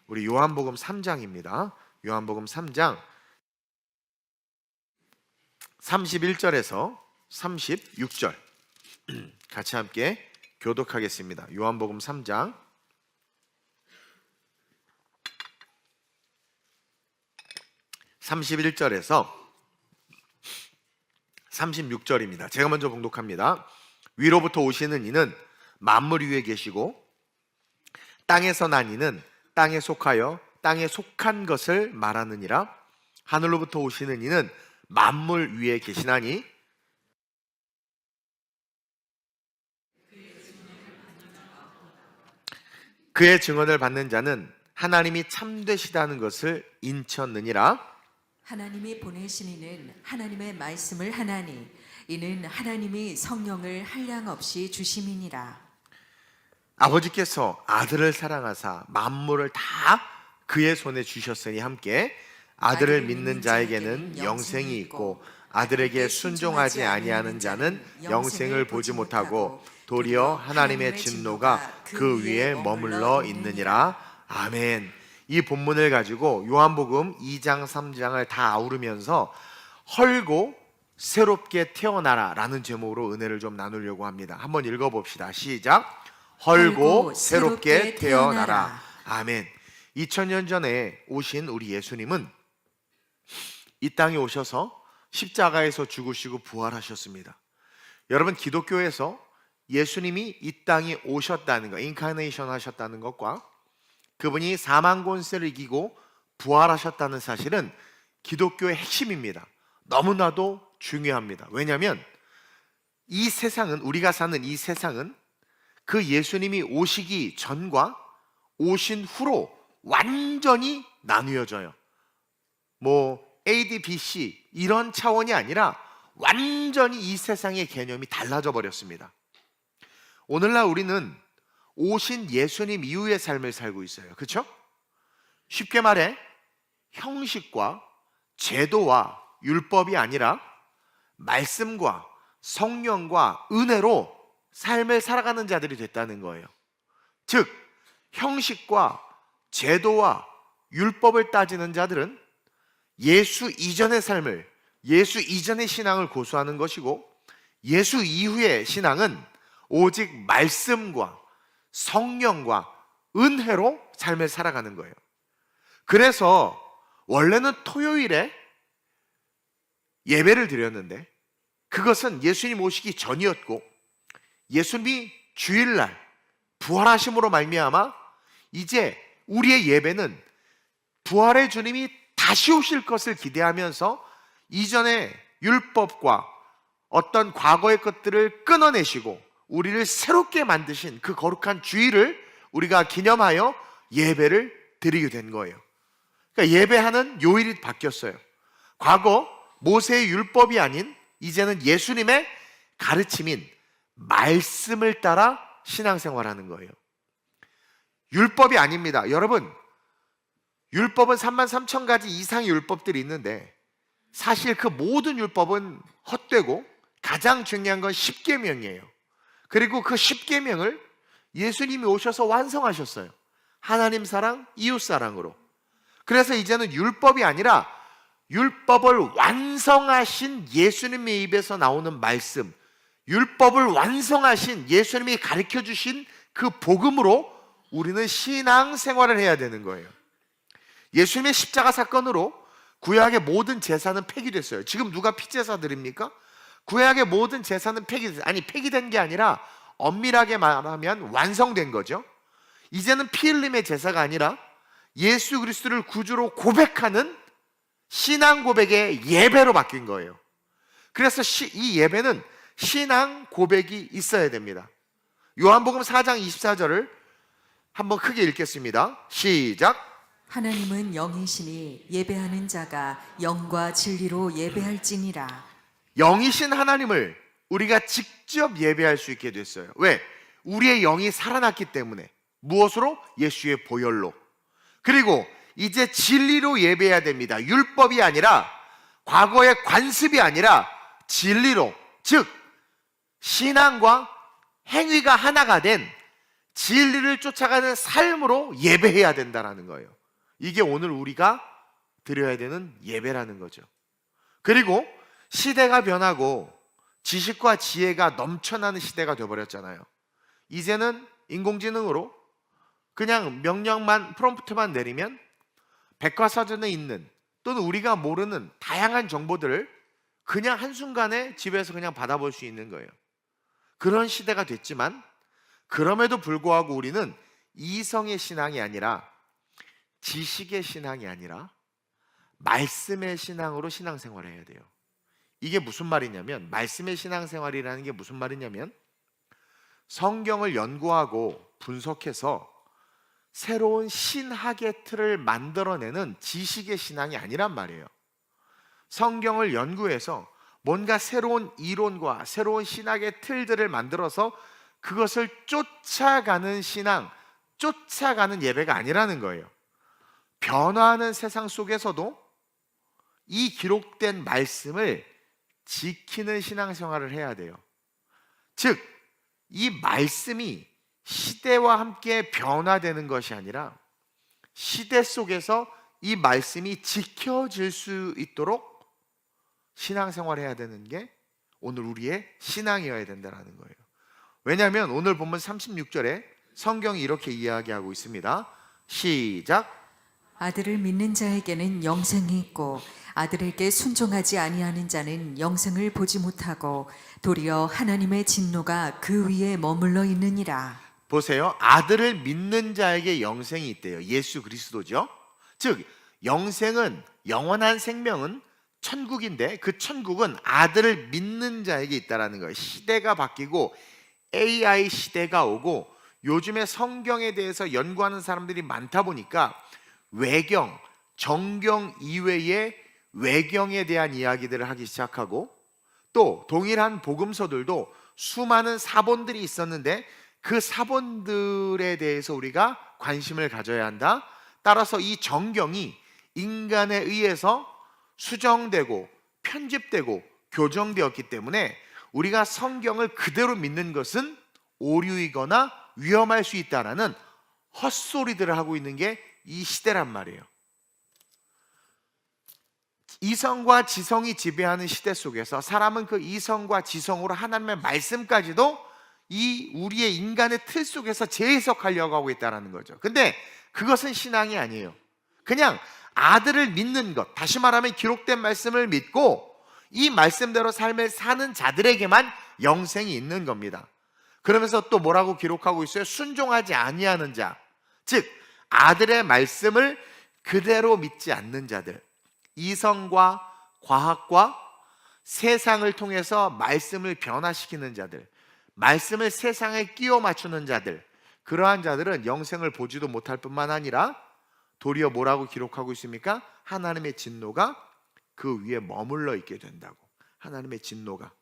우리 요한복음 3장입니다. 요한복음 3장 31절에서 36절 같이 함께 교독하겠습니다. 요한복음 3장 31절에서 36절입니다. 제가 먼저 봉독합니다. 위로부터 오시는 이는 만물 위에 계시고 땅에서 난 이는 땅에 속하여 땅에 속한 것을 말하느니라. 하늘로부터 오시는 이는 만물 위에 계시나니 그의 증언을 받는 자는 하나님이 참되시다는 것을 인쳤느니라. 하나님이 보내신 이는 하나님의 말씀을 하나니 이는 하나님이 성령을 한량없이 주심이니라. 아버지께서 아들을 사랑하사 만물을 다 그의 손에 주셨으니 함께 아들을 믿는 자에게는 영생이 있고 아들에게 순종하지 아니하는 자는 영생을 보지 못하고 도리어 하나님의 진노가 그 위에 머물러 있느니라. 아멘. 이 본문을 가지고 요한복음 2장 3장을 다 아우르면서 헐고 새롭게 태어나라 라는 제목으로 은혜를 좀 나누려고 합니다. 한번 읽어봅시다. 시작. 헐고 새롭게 태어나라. 아멘. 2000년 전에 오신 우리 예수님은 이 땅에 오셔서 십자가에서 죽으시고 부활하셨습니다. 여러분, 기독교에서 예수님이 이 땅에 오셨다는 것, 인카네이션 하셨다는 것과 그분이 사망 권세를 이기고 부활하셨다는 사실은 기독교의 핵심입니다. 너무나도 중요합니다. 왜냐하면 이 세상은, 우리가 사는 이 세상은 그 예수님이 오시기 전과 오신 후로 완전히 나뉘어져요. AD, BC 이런 차원이 아니라 완전히 이 세상의 개념이 달라져 버렸습니다. 오늘날 우리는 오신 예수님 이후의 삶을 살고 있어요. 그렇죠? 쉽게 말해 형식과 제도와 율법이 아니라 말씀과 성령과 은혜로 삶을 살아가는 자들이 됐다는 거예요. 즉 형식과 제도와 율법을 따지는 자들은 예수 이전의 삶을, 예수 이전의 신앙을 고수하는 것이고, 예수 이후의 신앙은 오직 말씀과 성령과 은혜로 삶을 살아가는 거예요. 그래서 원래는 토요일에 예배를 드렸는데 그것은 예수님 오시기 전이었고, 예수님이 주일날 부활하심으로 말미암아 이제 우리의 예배는 부활의 주님이 다시 오실 것을 기대하면서 이전의 율법과 어떤 과거의 것들을 끊어내시고 우리를 새롭게 만드신 그 거룩한 주일을 우리가 기념하여 예배를 드리게 된 거예요. 그러니까 예배하는 요일이 바뀌었어요. 과거 모세의 율법이 아닌 이제는 예수님의 가르침인 말씀을 따라 신앙생활하는 거예요. 율법이 아닙니다. 여러분, 율법은 33,000가지 이상의 율법들이 있는데 사실 그 모든 율법은 헛되고 가장 중요한 건 십계명이에요. 그리고 그 십계명을 예수님이 오셔서 완성하셨어요. 하나님 사랑, 이웃 사랑으로. 그래서 이제는 율법이 아니라 율법을 완성하신 예수님의 입에서 나오는 말씀, 율법을 완성하신 예수님이 가르쳐 주신 그 복음으로 우리는 신앙생활을 해야 되는 거예요. 예수님의 십자가 사건으로 구약의 모든 제사는 폐기됐어요. 지금 누가 피제사 드립니까? 구약의 모든 제사는 폐기된 게 아니라 엄밀하게 말하면 완성된 거죠. 이제는 피 흘림의 제사가 아니라 예수 그리스도를 구주로 고백하는 신앙 고백의 예배로 바뀐 거예요. 그래서 이 예배는 신앙 고백이 있어야 됩니다. 요한복음 4장 24절을 한번 크게 읽겠습니다. 시작. 하나님은 영이시니 예배하는 자가 영과 진리로 예배할지니라. 영이신 하나님을 우리가 직접 예배할 수 있게 됐어요. 왜? 우리의 영이 살아났기 때문에. 무엇으로? 예수의 보혈로. 그리고 이제 진리로 예배해야 됩니다. 율법이 아니라, 과거의 관습이 아니라 진리로, 즉 신앙과 행위가 하나가 된 진리를 쫓아가는 삶으로 예배해야 된다는 거예요. 이게 오늘 우리가 드려야 되는 예배라는 거죠. 그리고 시대가 변하고 지식과 지혜가 넘쳐나는 시대가 되어버렸잖아요. 이제는 인공지능으로 그냥 명령만, 프롬프트만 내리면 백과사전에 있는 또는 우리가 모르는 다양한 정보들을 그냥 한순간에 집에서 그냥 받아볼 수 있는 거예요. 그런 시대가 됐지만 그럼에도 불구하고 우리는 이성의 신앙이 아니라, 지식의 신앙이 아니라 말씀의 신앙으로 신앙생활을 해야 돼요. 이게 무슨 말이냐면, 말씀의 신앙생활이라는 게 무슨 말이냐면, 성경을 연구하고 분석해서 새로운 신학의 틀을 만들어내는 지식의 신앙이 아니란 말이에요. 성경을 연구해서 뭔가 새로운 이론과 새로운 신학의 틀들을 만들어서 그것을 쫓아가는 신앙, 쫓아가는 예배가 아니라는 거예요. 변화하는 세상 속에서도 이 기록된 말씀을 지키는 신앙생활을 해야 돼요. 즉, 이 말씀이 시대와 함께 변화되는 것이 아니라 시대 속에서 이 말씀이 지켜질 수 있도록 신앙생활을 해야 되는 게 오늘 우리의 신앙이어야 된다는 거예요. 왜냐하면 오늘 본문 36절에 성경이 이렇게 이야기하고 있습니다. 시작. 아들을 믿는 자에게는 영생이 있고 아들에게 순종하지 아니하는 자는 영생을 보지 못하고 도리어 하나님의 진노가 그 위에 머물러 있느니라. 보세요. 아들을 믿는 자에게 영생이 있대요. 예수 그리스도죠. 즉 영생은, 영원한 생명은 천국인데 그 천국은 아들을 믿는 자에게 있다라는 거예요. 시대가 바뀌고 AI 시대가 오고 요즘에 성경에 대해서 연구하는 사람들이 많다 보니까 외경, 정경 이외의 외경에 대한 이야기들을 하기 시작하고, 또 동일한 복음서들도 수많은 사본들이 있었는데 그 사본들에 대해서 우리가 관심을 가져야 한다. 따라서 이 정경이 인간에 의해서 수정되고 편집되고 교정되었기 때문에 우리가 성경을 그대로 믿는 것은 오류이거나 위험할 수 있다라는 헛소리들을 하고 있는 게 이 시대란 말이에요. 이성과 지성이 지배하는 시대 속에서 사람은 그 이성과 지성으로 하나님의 말씀까지도 이 우리의 인간의 틀 속에서 재해석하려고 하고 있다는 거죠. 근데 그것은 신앙이 아니에요. 그냥 아들을 믿는 것, 다시 말하면 기록된 말씀을 믿고 이 말씀대로 삶을 사는 자들에게만 영생이 있는 겁니다. 그러면서 또 뭐라고 기록하고 있어요? 순종하지 아니하는 자, 즉 아들의 말씀을 그대로 믿지 않는 자들, 이성과 과학과 세상을 통해서 말씀을 변화시키는 자들, 말씀을 세상에 끼워 맞추는 자들, 그러한 자들은 영생을 보지도 못할 뿐만 아니라 도리어 뭐라고 기록하고 있습니까? 하나님의 진노가 그 위에 머물러 있게 된다고. 하나님의 진노가.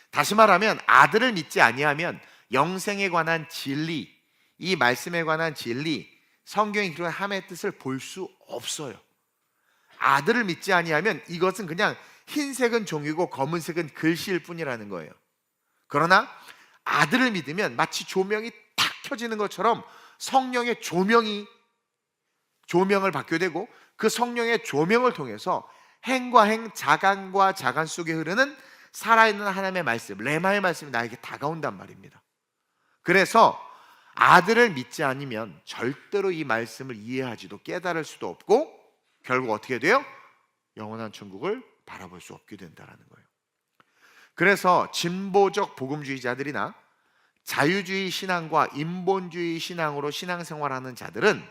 다시 말하면 아들을 믿지 아니하면 영생에 관한 진리, 이 말씀에 관한 진리, 성경이 기록한 하나님의 뜻을 볼 수 없어요. 아들을 믿지 아니하면 이것은 그냥 흰색은 종이고 검은색은 글씨일 뿐이라는 거예요. 그러나 아들을 믿으면 마치 조명이 탁 켜지는 것처럼 성령의 조명을 받게 되고 그 성령의 조명을 통해서 행과 행, 자간과 자간 속에 흐르는 살아있는 하나님의 말씀, 레마의 말씀이 나에게 다가온단 말입니다. 그래서 아들을 믿지 않으면 절대로 이 말씀을 이해하지도 깨달을 수도 없고 결국 어떻게 돼요? 영원한 천국을 바라볼 수 없게 된다는 거예요. 그래서 진보적 복음주의자들이나 자유주의 신앙과 인본주의 신앙으로 신앙생활하는 자들은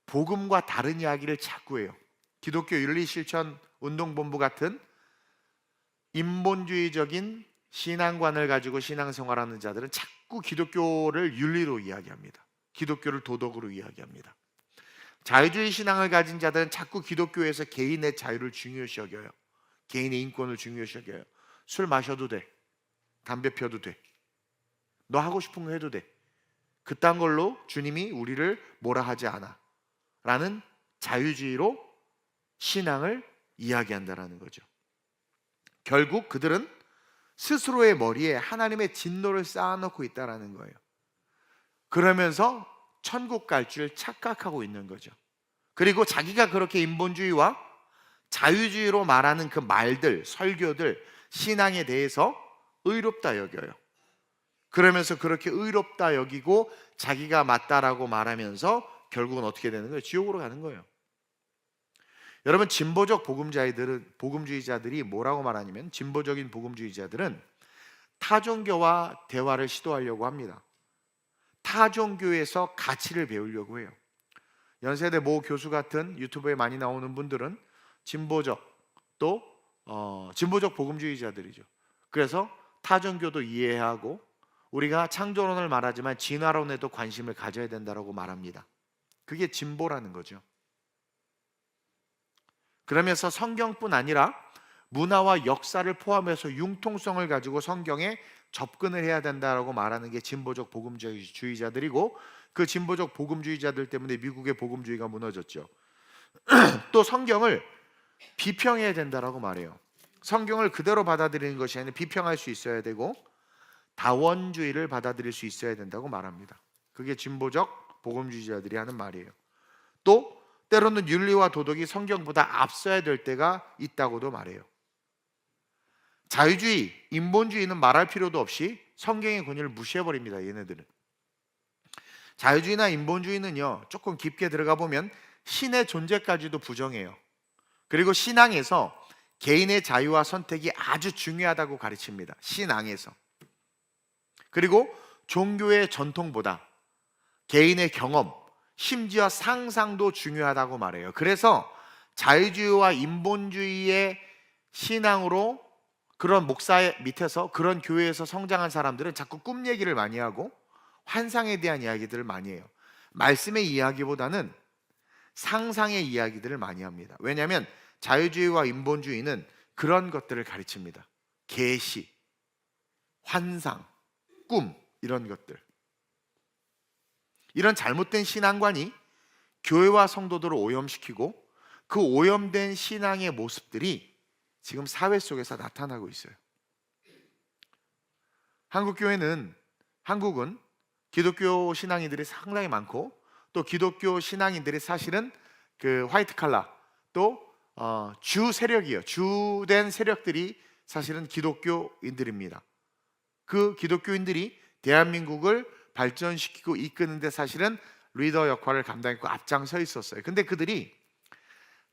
복음과 다른 이야기를 자꾸 해요. 기독교 윤리실천운동본부 같은 인본주의적인 신앙관을 가지고 신앙생활하는 자들은 자꾸 기독교를 윤리로 이야기합니다. 기독교를 도덕으로 이야기합니다. 자유주의 신앙을 가진 자들은 자꾸 기독교에서 개인의 자유를 중요시 여겨요. 개인의 인권을 중요시 여겨요. 술 마셔도 돼, 담배 펴도 돼, 너 하고 싶은 거 해도 돼, 그딴 걸로 주님이 우리를 뭐라 하지 않아 라는 자유주의로 신앙을 이야기한다는 거죠. 결국 그들은 스스로의 머리에 하나님의 진노를 쌓아놓고 있다는 거예요. 그러면서 천국 갈 줄 착각하고 있는 거죠. 그리고 자기가 그렇게 인본주의와 자유주의로 말하는 그 말들, 설교들, 신앙에 대해서 의롭다 여겨요. 그러면서 그렇게 의롭다 여기고 자기가 맞다라고 말하면서 결국은 어떻게 되는 거예요? 지옥으로 가는 거예요. 여러분, 진보적 복음주의자들이 뭐라고 말하냐면, 진보적인 복음주의자들은 타종교와 대화를 시도하려고 합니다. 타종교에서 가치를 배우려고 해요. 연세대 모 교수 같은 유튜브에 많이 나오는 분들은 진보적 진보적 복음주의자들이죠. 그래서 타종교도 이해하고 우리가 창조론을 말하지만 진화론에도 관심을 가져야 된다고 말합니다. 그게 진보라는 거죠. 그러면서 성경뿐 아니라 문화와 역사를 포함해서 융통성을 가지고 성경에 접근을 해야 된다고 말하는 게 진보적 복음주의자들이고, 그 진보적 복음주의자들 때문에 미국의 복음주의가 무너졌죠. 또 성경을 비평해야 된다고 말해요. 성경을 그대로 받아들이는 것이 아니라 비평할 수 있어야 되고 다원주의를 받아들일 수 있어야 된다고 말합니다. 그게 진보적 복음주의자들이 하는 말이에요. 또 때로는 윤리와 도덕이 성경보다 앞서야 될 때가 있다고도 말해요. 자유주의, 인본주의는 말할 필요도 없이 성경의 권위를 무시해버립니다. 얘네들은. 자유주의나 인본주의는요, 조금 깊게 들어가 보면 신의 존재까지도 부정해요. 그리고 신앙에서 개인의 자유와 선택이 아주 중요하다고 가르칩니다. 신앙에서. 그리고 종교의 전통보다 개인의 경험, 심지어 상상도 중요하다고 말해요. 그래서 자유주의와 인본주의의 신앙으로 그런 목사 밑에서, 그런 교회에서 성장한 사람들은 자꾸 꿈 얘기를 많이 하고 환상에 대한 이야기들을 많이 해요. 말씀의 이야기보다는 상상의 이야기들을 많이 합니다. 왜냐하면 자유주의와 인본주의는 그런 것들을 가르칩니다. 계시, 환상, 꿈, 이런 것들. 이런 잘못된 신앙관이 교회와 성도들을 오염시키고 그 오염된 신앙의 모습들이 지금 사회 속에서 나타나고 있어요. 한국은 기독교 신앙인들이 상당히 많고, 또 기독교 신앙인들이 사실은 그 화이트 칼라, 또 주 세력이에요. 주된 세력들이 사실은 기독교인들입니다. 그 기독교인들이 대한민국을 발전시키고 이끄는데 사실은 리더 역할을 감당했고 앞장서 있었어요. 근데 그들이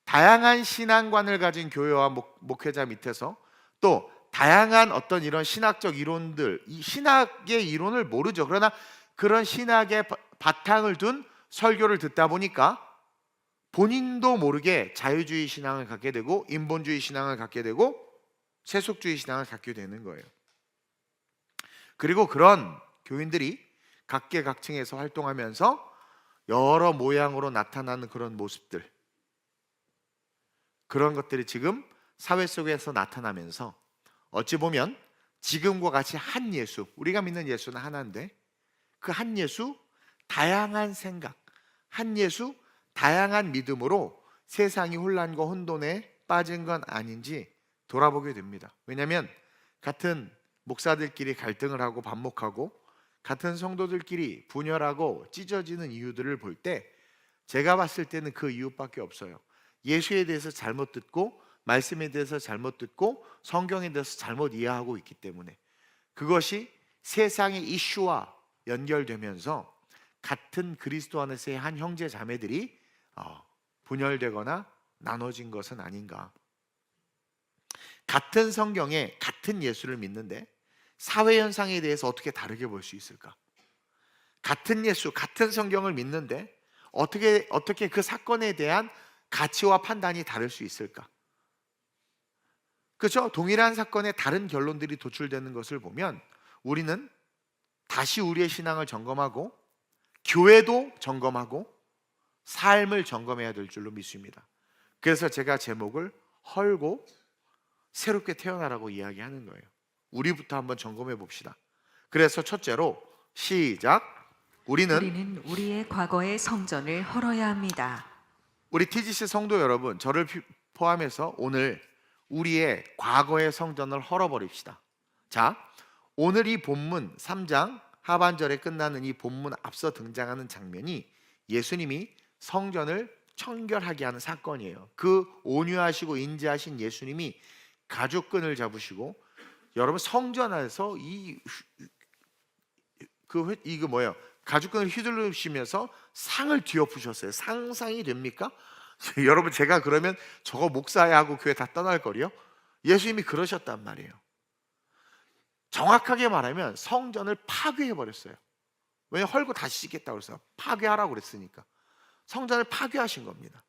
다양한 신앙관을 가진 교회와 목회자 밑에서 또 다양한 어떤 이런 신학적 이론들, 이 신학의 이론을 모르죠. 그러나 그런 신학의 바탕을 둔 설교를 듣다 보니까 본인도 모르게 자유주의 신앙을 갖게 되고 인본주의 신앙을 갖게 되고 세속주의 신앙을 갖게 되는 거예요. 그리고 그런 교인들이 각계각층에서 활동하면서 여러 모양으로 나타나는 그런 모습들, 그런 것들이 지금 사회 속에서 나타나면서 어찌 보면 지금과 같이 한 예수, 우리가 믿는 예수는 하나인데 그 한 예수, 다양한 생각, 한 예수, 다양한 믿음으로 세상이 혼란과 혼돈에 빠진 건 아닌지 돌아보게 됩니다. 왜냐하면 같은 목사들끼리 갈등을 하고 반목하고 같은 성도들끼리 분열하고 찢어지는 이유들을 볼 때 제가 봤을 때는 그 이유밖에 없어요. 예수에 대해서 잘못 듣고 말씀에 대해서 잘못 듣고 성경에 대해서 잘못 이해하고 있기 때문에, 그것이 세상의 이슈와 연결되면서 같은 그리스도 안에서의 한 형제 자매들이 분열되거나 나눠진 것은 아닌가. 같은 성경에 같은 예수를 믿는데 사회 현상에 대해서 어떻게 다르게 볼 수 있을까? 같은 예수, 같은 성경을 믿는데 어떻게 그 사건에 대한 가치와 판단이 다를 수 있을까? 그렇죠? 동일한 사건에 다른 결론들이 도출되는 것을 보면 우리는 다시 우리의 신앙을 점검하고 교회도 점검하고 삶을 점검해야 될 줄로 믿습니다. 그래서 제가 제목을 헐고 새롭게 태어나라고 이야기하는 거예요. 우리부터 한번 점검해 봅시다. 그래서 첫째로 시작. 우리는 우리의 과거의 성전을 헐어야 합니다. 우리 TGC 성도 여러분, 저를 포함해서 오늘 우리의 과거의 성전을 헐어버립시다. 자, 오늘 이 본문 3장 하반절에 끝나는 이 본문 앞서 등장하는 장면이 예수님이 성전을 청결하게 하는 사건이에요. 그 온유하시고 인자하신 예수님이 가죽끈을 잡으시고 여러분 성전 안에서 이거 뭐예요? 가죽끈을 휘두르시면서 상을 뒤엎으셨어요. 상상이 됩니까? 여러분 제가 그러면 저거 목사야 하고 교회 다 떠날 거리요? 예수님이 그러셨단 말이에요. 정확하게 말하면 성전을 파괴해 버렸어요. 왜냐 헐고 다시 짓겠다고 그랬어요. 파괴하라고 그랬으니까. 성전을 파괴하신 겁니다.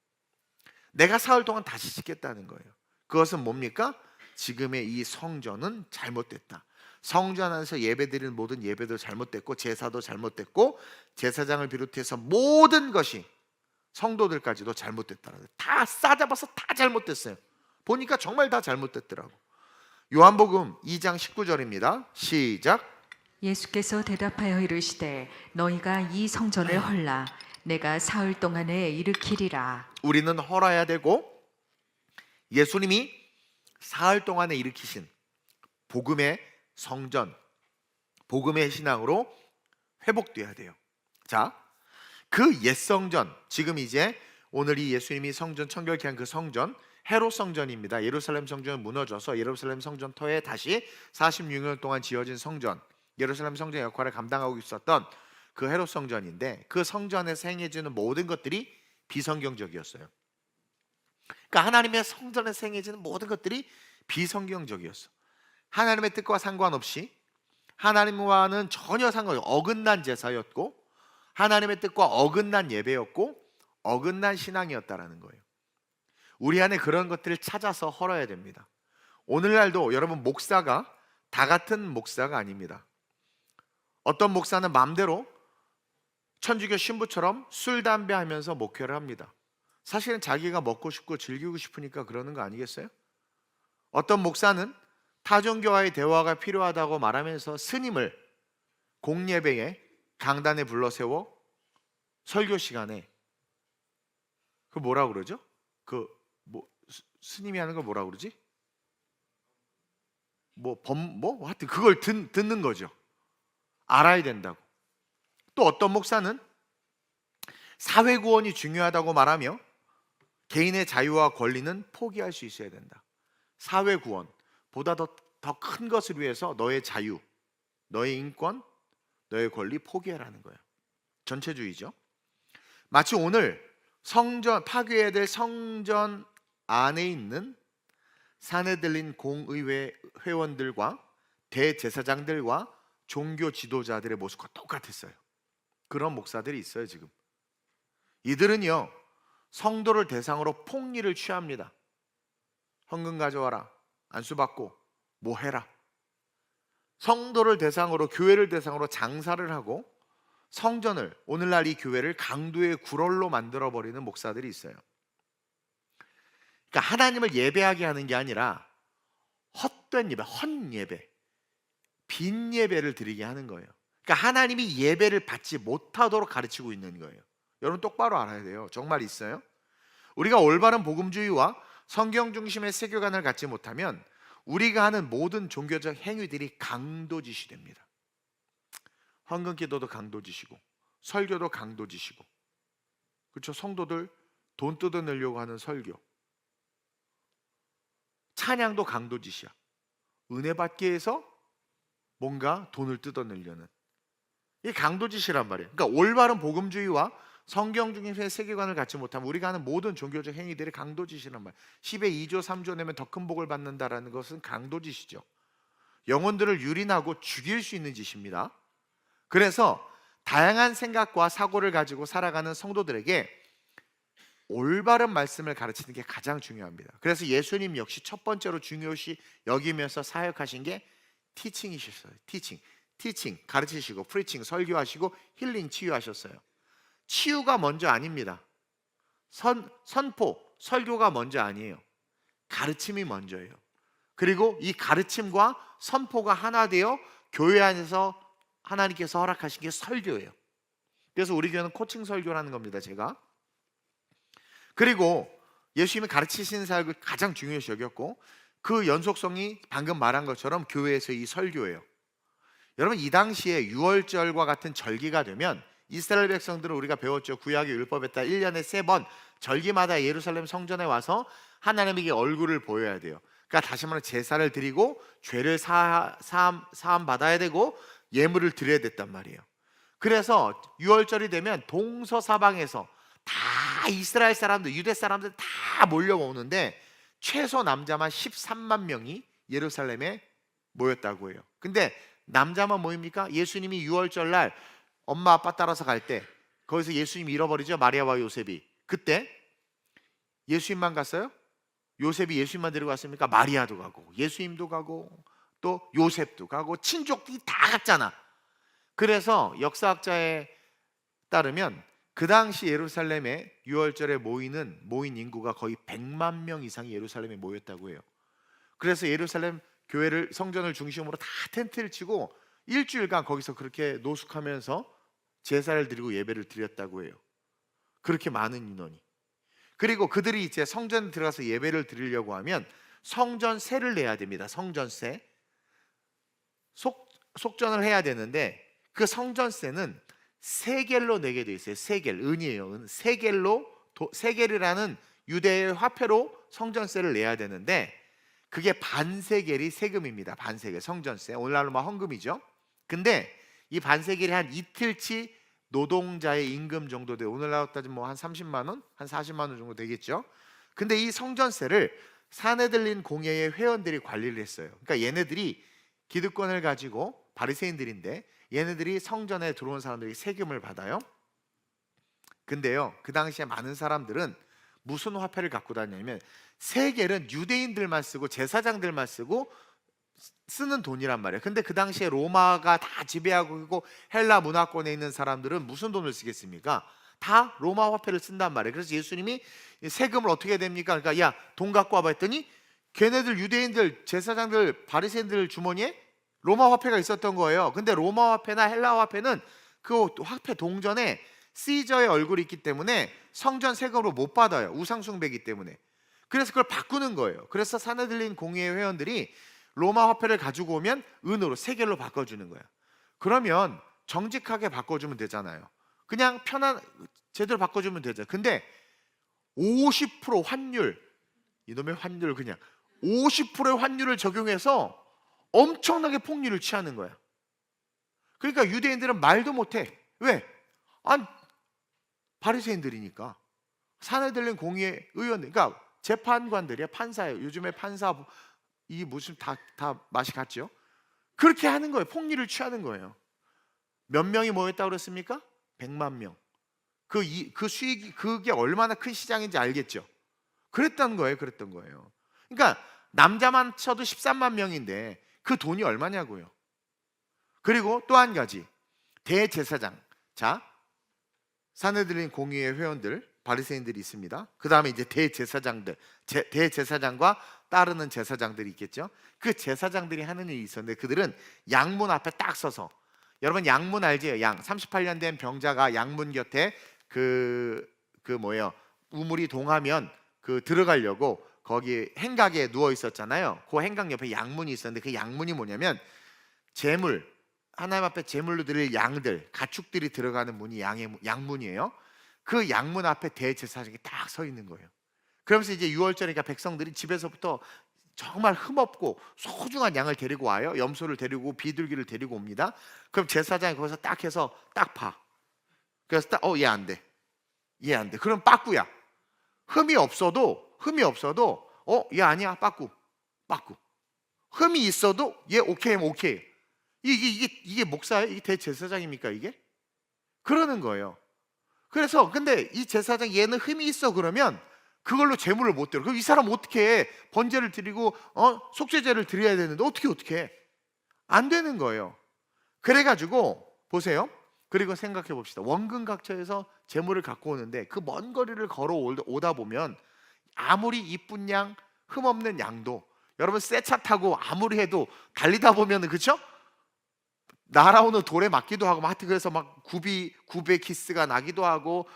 내가 사흘 동안 다시 짓겠다는 거예요. 그것은 뭡니까? 지금의 이 성전은 잘못됐다. 성전 안에서 예배드리는 모든 예배도 잘못됐고 제사도 잘못됐고 제사장을 비롯해서 모든 것이 성도들까지도 잘못됐다는 거예요. 다 싸잡아서 다 잘못됐어요. 보니까 정말 다 잘못됐더라고. 요한복음 2장 19절입니다. 시작. 예수께서 대답하여 이르시되 너희가 이 성전을 헐라 내가 사흘 동안에 일으키리라. 우리는 헐어야 되고 예수님이 사흘 동안에 일으키신 복음의 성전, 복음의 신앙으로 회복돼야 돼요. 자, 그 옛 성전, 지금 이제 오늘 이 예수님이 성전 청결케 한 그 성전, 헤롯 성전입니다. 예루살렘 성전은 무너져서 예루살렘 성전 터에 다시 46년 동안 지어진 성전, 예루살렘 성전 역할을 감당하고 있었던 그 헤롯 성전인데 그 성전에서 행해지는 모든 것들이 비성경적이었어요. 그러니까 하나님의 성전에서 행해지는 모든 것들이 비성경적이었어. 하나님의 뜻과 상관없이 하나님과는 전혀 상관없이 어긋난 제사였고 하나님의 뜻과 어긋난 예배였고 어긋난 신앙이었다라는 거예요. 우리 안에 그런 것들을 찾아서 헐어야 됩니다. 오늘날도 여러분 목사가 다 같은 목사가 아닙니다. 어떤 목사는 마음대로 천주교 신부처럼 술, 담배 하면서 목회를 합니다. 사실은 자기가 먹고 싶고 즐기고 싶으니까 그러는 거 아니겠어요? 어떤 목사는 타종교와의 대화가 필요하다고 말하면서 스님을 공예배에 강단에 불러 세워 설교 시간에 그 뭐라 그러죠? 스님이 하는 걸 뭐라 그러지? 하여튼 그걸 듣는 거죠. 알아야 된다고. 또 어떤 목사는 사회 구원이 중요하다고 말하며 개인의 자유와 권리는 포기할 수 있어야 된다. 사회 구원보다 더 큰 것을 위해서 너의 자유, 너의 인권, 너의 권리 포기해라는 거예요. 전체주의죠. 마치 오늘 성전 파괴해야 될 성전 안에 있는 사내들린 공의회 회원들과 대제사장들과 종교 지도자들의 모습과 똑같았어요. 그런 목사들이 있어요. 지금 이들은요 성도를 대상으로 폭리를 취합니다. 헌금 가져와라, 안수 받고 뭐 해라. 성도를 대상으로, 교회를 대상으로 장사를 하고 성전을, 오늘날 이 교회를 강도의 구럴로 만들어버리는 목사들이 있어요. 그러니까 하나님을 예배하게 하는 게 아니라 헛된 예배, 헛예배, 빈 예배를 드리게 하는 거예요. 그러니까 하나님이 예배를 받지 못하도록 가르치고 있는 거예요. 여러분 똑바로 알아야 돼요. 정말 있어요. 우리가 올바른 복음주의와 성경 중심의 세계관을 갖지 못하면 우리가 하는 모든 종교적 행위들이 강도짓이 됩니다. 헌금기도도 강도짓이고 설교도 강도짓이고, 그렇죠? 성도들 돈 뜯어내려고 하는 설교, 찬양도 강도짓이야. 은혜 받기 위해서 뭔가 돈을 뜯어내려는, 이게 강도짓이란 말이에요. 그러니까 올바른 복음주의와 성경 중심의 세계관을 갖지 못하면 우리가 하는 모든 종교적 행위들이 강도짓이란 말이에요. 10에 2조 3조 내면 더 큰 복을 받는다라는 것은 강도짓이죠. 영혼들을 유린하고 죽일 수 있는 짓입니다. 그래서 다양한 생각과 사고를 가지고 살아가는 성도들에게 올바른 말씀을 가르치는 게 가장 중요합니다. 그래서 예수님 역시 첫 번째로 중요시 여기면서 사역하신 게 티칭이셨어요. 티칭 가르치시고, 프리칭 설교하시고, 힐링 치유하셨어요. 치유가 먼저 아닙니다. 선포 설교가 먼저 아니에요. 가르침이 먼저예요. 그리고 이 가르침과 선포가 하나 되어 교회 안에서 하나님께서 허락하신 게 설교예요. 그래서 우리 교회는 코칭 설교라는 겁니다. 제가. 그리고 예수님이 가르치신 사역을 가장 중요시 여겼고, 그 연속성이 방금 말한 것처럼 교회에서 이 설교예요. 여러분 이 당시에 유월절과 같은 절기가 되면 이스라엘 백성들은 우리가 배웠죠. 구약의 율법에 따라 1년에 3번 절기마다 예루살렘 성전에 와서 하나님에게 얼굴을 보여야 돼요. 그러니까 다시 말하면 제사를 드리고 죄를 사함 받아야 되고 예물을 드려야 됐단 말이에요. 그래서 6월절이 되면 동서사방에서 다 이스라엘 사람들, 유대 사람들 다 몰려오는데 최소 남자만 13만 명이 예루살렘에 모였다고 해요. 근데 남자만 모입니까? 예수님이 6월절 날 엄마 아빠 따라서 갈 때 거기서 예수님 잃어버리죠. 마리아와 요셉이. 그때 예수님만 갔어요? 요셉이 예수님만 데리고 갔습니까? 마리아도 가고 예수님도 가고 또 요셉도 가고 친족들이 다 갔잖아. 그래서 역사학자에 따르면 그 당시 예루살렘에 6월절에 모인 인구가 거의 100만 명 이상이 예루살렘에 모였다고 해요. 그래서 예루살렘 교회를 성전을 중심으로 다 텐트를 치고 일주일간 거기서 그렇게 노숙하면서 제사를 드리고 예배를 드렸다고 해요. 그렇게 많은 인원이. 그리고 그들이 이제 성전 들어가서 예배를 드리려고 하면 성전세를 내야 됩니다. 성전세. 속전을 해야 되는데 그 성전세는 세겔로 내게 돼 있어요. 세겔, 은이에요. 세겔이라는 유대의 화폐로 성전세를 내야 되는데 그게 반세겔이 세금입니다. 반세겔, 성전세. 오늘날로 막 헌금이죠. 근데 이 반세겔이 한 이틀치 노동자의 임금 정도 돼요. 오늘날로 따지면 뭐 한 30만 원, 한 40만 원 정도 되겠죠. 근데 이 성전세를 사내들린 공회의 회원들이 관리를 했어요. 그러니까 얘네들이 기득권을 가지고 바리새인들인데 얘네들이 성전에 들어온 사람들이 세금을 받아요. 근데요, 그 당시에 많은 사람들은 무슨 화폐를 갖고 다니냐면 세겔은 유대인들만 쓰고 제사장들만 쓰는 돈이란 말이에요. 근데 그 당시에 로마가 다 지배하고 있고 헬라 문화권에 있는 사람들은 무슨 돈을 쓰겠습니까? 다 로마 화폐를 쓴단 말이에요. 그래서 예수님이 세금을 어떻게 해야 됩니까? 그러니까 야, 돈 갖고 와봐 했더니 걔네들 유대인들, 제사장들, 바리새인들 주머니에 로마 화폐가 있었던 거예요. 근데 로마 화폐나 헬라 화폐는 그 화폐 동전에 시저의 얼굴이 있기 때문에 성전 세금으로 못 받아요. 우상 숭배이기 때문에. 그래서 그걸 바꾸는 거예요. 그래서 사내들린 공의회 회원들이 로마 화폐를 가지고 오면 은으로 세겔로 바꿔주는 거예요. 그러면 정직하게 바꿔주면 되잖아요. 그냥 제대로 바꿔주면 되죠. 근데 50% 환율, 이놈의 환율 그냥 50%의 환율을 적용해서 엄청나게 폭리를 취하는 거야. 그러니까 유대인들은 말도 못해. 왜? 바리새인들이니까. 사내들린 공의회 의원들, 그러니까 재판관들이야. 판사예요. 요즘에 판사 이 무슨 다 맛이 같죠. 그렇게 하는 거예요. 폭리를 취하는 거예요. 몇 명이 모였다고 그랬습니까? 100만 명. 그 수익이 그게 얼마나 큰 시장인지 알겠죠. 그랬던 거예요. 그러니까 남자만 쳐도 13만 명인데 그 돈이 얼마냐고요. 그리고 또 한 가지, 대제사장. 자, 사내들인 공의회 회원들, 바리새인들이 있습니다. 그 다음에 이제 대제사장들, 대제사장과 따르는 제사장들이 있겠죠. 그 제사장들이 하는 일이 있었는데 그들은 양문 앞에 딱 서서, 여러분 양문 알지요? 38년 된 병자가 양문 곁에 우물이 동하면 들어가려고 거기 행각에 누워 있었잖아요. 그 행각 옆에 양문이 있었는데 그 양문이 뭐냐면 하나님 앞에 제물로 드릴 양들, 가축들이 들어가는 문이 양문이에요. 그 양문 앞에 대제사장이 딱 서 있는 거예요. 그러면서 이제 6월절이니까 백성들이 집에서부터 정말 흠없고 소중한 양을 데리고 와요. 염소를 데리고 비둘기를 데리고 옵니다. 그럼 제사장이 거기서 딱 해서 딱 봐. 그래서 얘 안 돼. 그럼 빠꾸야. 흠이 없어도 얘 아니야. 빠꾸. 흠이 있어도 얘 오케이. 이게 목사예요? 이게 대제사장입니까 이게? 그러는 거예요. 그래서 근데 이 제사장 얘는 흠이 있어 그러면 그걸로 제물을 못 드려. 그럼 이 사람 어떻게 해? 번제를 드리고 속죄제를 드려야 되는데 어떻게 해? 안 되는 거예요. 그래가지고 보세요. 그리고 생각해 봅시다. 원근각처에서 제물을 갖고 오는데 그 먼 거리를 걸어 오다 보면 아무리 이쁜 양, 흠없는 양도, 여러분 새 차 타고 아무리 해도 달리다 보면은, 그쵸? 날아오는 돌에 맞기도 하고, 하여튼 그래서 막 굽에 키스가 나기도 하고,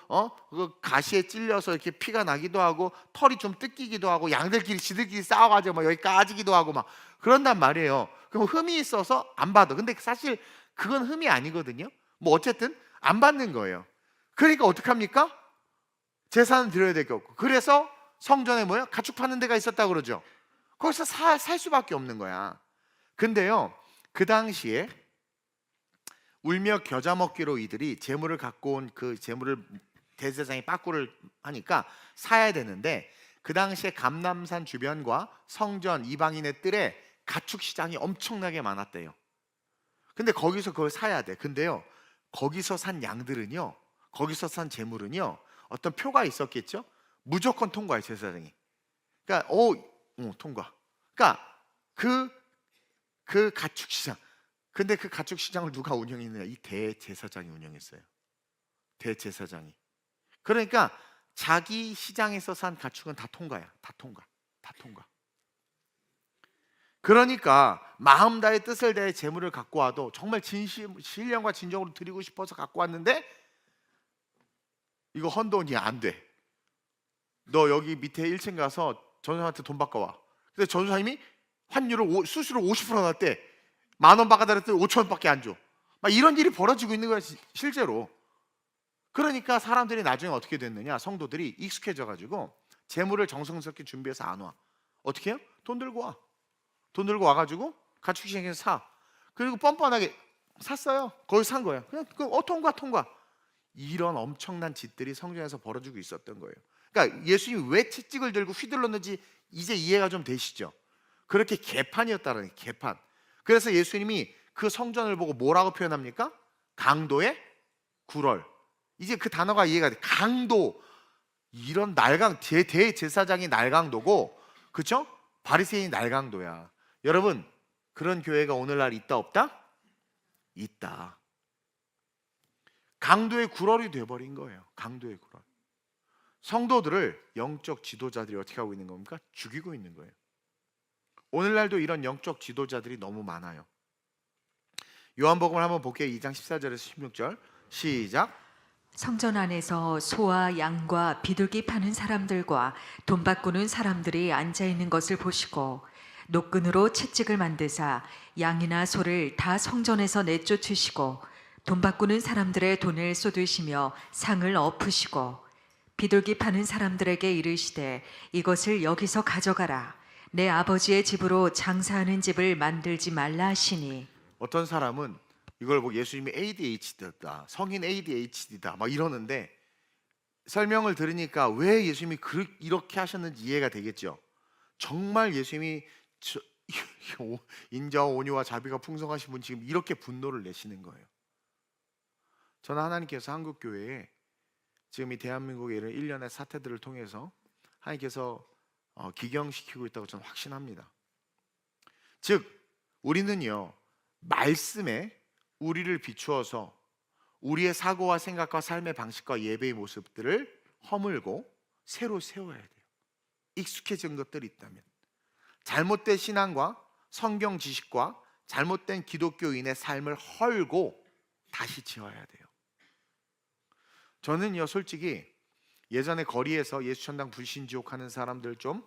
그 가시에 찔려서 이렇게 피가 나기도 하고, 털이 좀 뜯기기도 하고, 지들끼리 싸워가지고 막 여기 까지기도 하고 막 그런단 말이에요. 그럼 흠이 있어서 안 받아. 근데 사실 그건 흠이 아니거든요. 뭐 어쨌든 안 받는 거예요. 그러니까 어떡합니까? 제사는 드려야 될 게 없고. 그래서 성전에 뭐예요? 가축 파는 데가 있었다고 그러죠. 거기서 살 수밖에 없는 거야. 근데요, 그 당시에 울며 겨자 먹기로 이들이 재물을 갖고 온 그 재물을 대제사장이 빠꾸를 하니까 사야 되는데, 그 당시에 감람산 주변과 성전 이방인의 뜰에 가축 시장이 엄청나게 많았대요. 근데 거기서 그걸 사야 돼. 근데요, 거기서 산 양들은요, 거기서 산 재물은요, 어떤 표가 있었겠죠. 무조건 통과해, 제사장이. 그러니까 통과. 그러니까 그 가축 시장. 근데 그 가축 시장을 누가 운영했느냐? 이 대제사장이 운영했어요. 대제사장이. 그러니까 자기 시장에서 산 가축은 다 통과야. 다 통과. 그러니까 마음 다해 뜻을 다해 재물을 갖고 와도 정말 신령과 진정으로 드리고 싶어서 갖고 왔는데, 이거 헌돈이 안 돼. 너 여기 밑에 1층 가서 전사한테 돈 바꿔와. 근데 전사님이 환율을 수수료 50% 났대. 10,000원 바꿔달랬더니 5,000원밖에 안 줘. 막 이런 일이 벌어지고 있는 거야, 실제로. 그러니까 사람들이 나중에 어떻게 됐느냐? 성도들이 익숙해져 가지고 재물을 정성스럽게 준비해서 안 와. 어떻게 해요? 돈 들고 와. 돈 들고 와가지고 가축 시장에서 사. 그리고 뻔뻔하게 샀어요. 거기 산 거야. 그냥 통과. 이런 엄청난 짓들이 성전에서 벌어지고 있었던 거예요. 그러니까 예수님이 왜 채찍을 들고 휘둘렀는지 이제 이해가 좀 되시죠? 그렇게 개판이었다는, 개판. 그래서 예수님이 그 성전을 보고 뭐라고 표현합니까? 강도의 굴얼. 이제 그 단어가 이해가 돼. 강도. 이런 대제사장이 날강도고, 그렇죠? 바리새인이 날강도야. 여러분, 그런 교회가 오늘날 있다 없다? 있다. 강도의 굴얼이 돼버린 거예요. 강도의 굴얼. 성도들을 영적 지도자들이 어떻게 하고 있는 겁니까? 죽이고 있는 거예요. 오늘날도 이런 영적 지도자들이 너무 많아요. 요한복음을 한번 볼게요. 2장 14절에서 16절 시작. 성전 안에서 소와 양과 비둘기 파는 사람들과 돈 바꾸는 사람들이 앉아 있는 것을 보시고 노끈으로 채찍을 만드사 양이나 소를 다 성전에서 내쫓으시고 돈 바꾸는 사람들의 돈을 쏟으시며 상을 엎으시고 비둘기 파는 사람들에게 이르시되 이것을 여기서 가져가라. 내 아버지의 집으로 장사하는 집을 만들지 말라 하시니. 어떤 사람은 이걸 보고 예수님이 ADHD다, 성인 ADHD다 막 이러는데, 설명을 들으니까 왜 예수님이 이렇게 하셨는지 이해가 되겠죠. 정말 예수님이 인자와 온유와 자비가 풍성하신 분, 지금 이렇게 분노를 내시는 거예요. 저는 하나님께서 한국교회에 지금 이 대한민국의 이런 일련의 사태들을 통해서 하나님께서 기경시키고 있다고 저는 확신합니다. 즉 우리는요, 말씀에 우리를 비추어서 우리의 사고와 생각과 삶의 방식과 예배의 모습들을 허물고 새로 세워야 돼요. 익숙해진 것들이 있다면, 잘못된 신앙과 성경 지식과 잘못된 기독교인의 삶을 헐고 다시 지어야 돼요. 저는요, 솔직히 예전에 거리에서 예수천당 불신지옥 하는 사람들 좀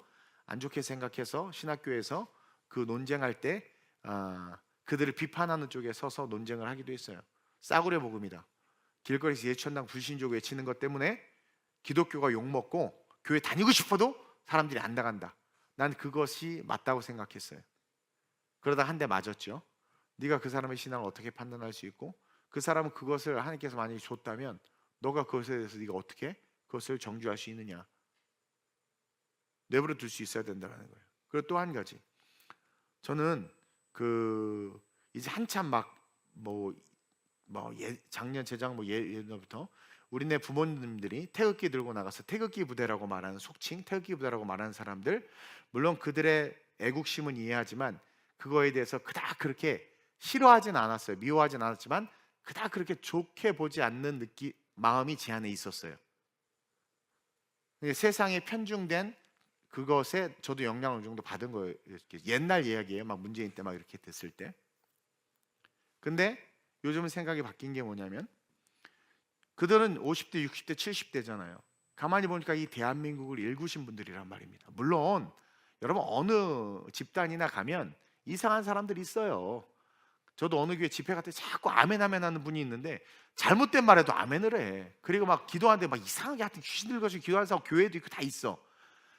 안 좋게 생각해서 신학교에서 그 논쟁할 때 그들을 비판하는 쪽에 서서 논쟁을 하기도 했어요. 싸구려 복음이다. 길거리에서 예수천당 불신지옥 외치는 것 때문에 기독교가 욕먹고 교회 다니고 싶어도 사람들이 안 나간다. 난 그것이 맞다고 생각했어요. 그러다 한 대 맞았죠. 네가 그 사람의 신앙을 어떻게 판단할 수 있고, 그 사람은 그것을 하나님께서 만약에 줬다면 너가 그것에 대해서 네가 어떻게 그것을 정죄할 수 있느냐. 내버려 둘 수 있어야 된다는 거예요. 그리고 또 한 가지, 저는 이제 한참 작년 재작 예전부터 우리네 부모님들이 태극기 들고 나가서 태극기 부대라고 말하는, 속칭 태극기 부대라고 말하는 사람들, 물론 그들의 애국심은 이해하지만 그거에 대해서 그닥 그렇게 싫어하진 않았어요. 미워하진 않았지만 그닥 그렇게 좋게 보지 않는 마음이 제 안에 있었어요. 세상에 편중된 그것에 저도 영향을 어느 정도 받은 거예요. 옛날 이야기예요. 막 문재인 때 막 이렇게 됐을 때. 근데 요즘은 생각이 바뀐 게 뭐냐면, 그들은 50대, 60대, 70대잖아요. 가만히 보니까 이 대한민국을 일구신 분들이란 말입니다. 물론 여러분 어느 집단이나 가면 이상한 사람들이 있어요. 저도 어느 교회 집회 갔을 때 자꾸 아멘 아멘 하는 분이 있는데 잘못된 말에도 아멘을 해. 그리고 막 기도하는데 막 이상하게 하여튼 귀신 들고서 기도하는 사람 교회도 있고 다 있어.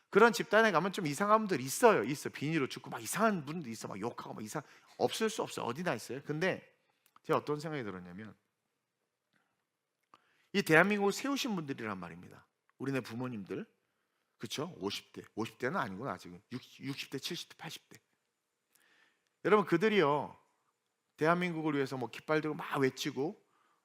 그런 집단에 가면 좀 이상한 분들 있어요. 있어. 비닐로 죽고 막 이상한 분들 있어. 막 욕하고 막 없을 수 없어. 어디나 있어요. 근데 제가 어떤 생각이 들었냐면 이 대한민국을 세우신 분들이란 말입니다. 우리네 부모님들. 그렇죠? 50대는 아니구나. 아직은 60대, 70대, 80대. 여러분 그들이요. 대한민국을 위해서 뭐 깃발 들고 막 외치고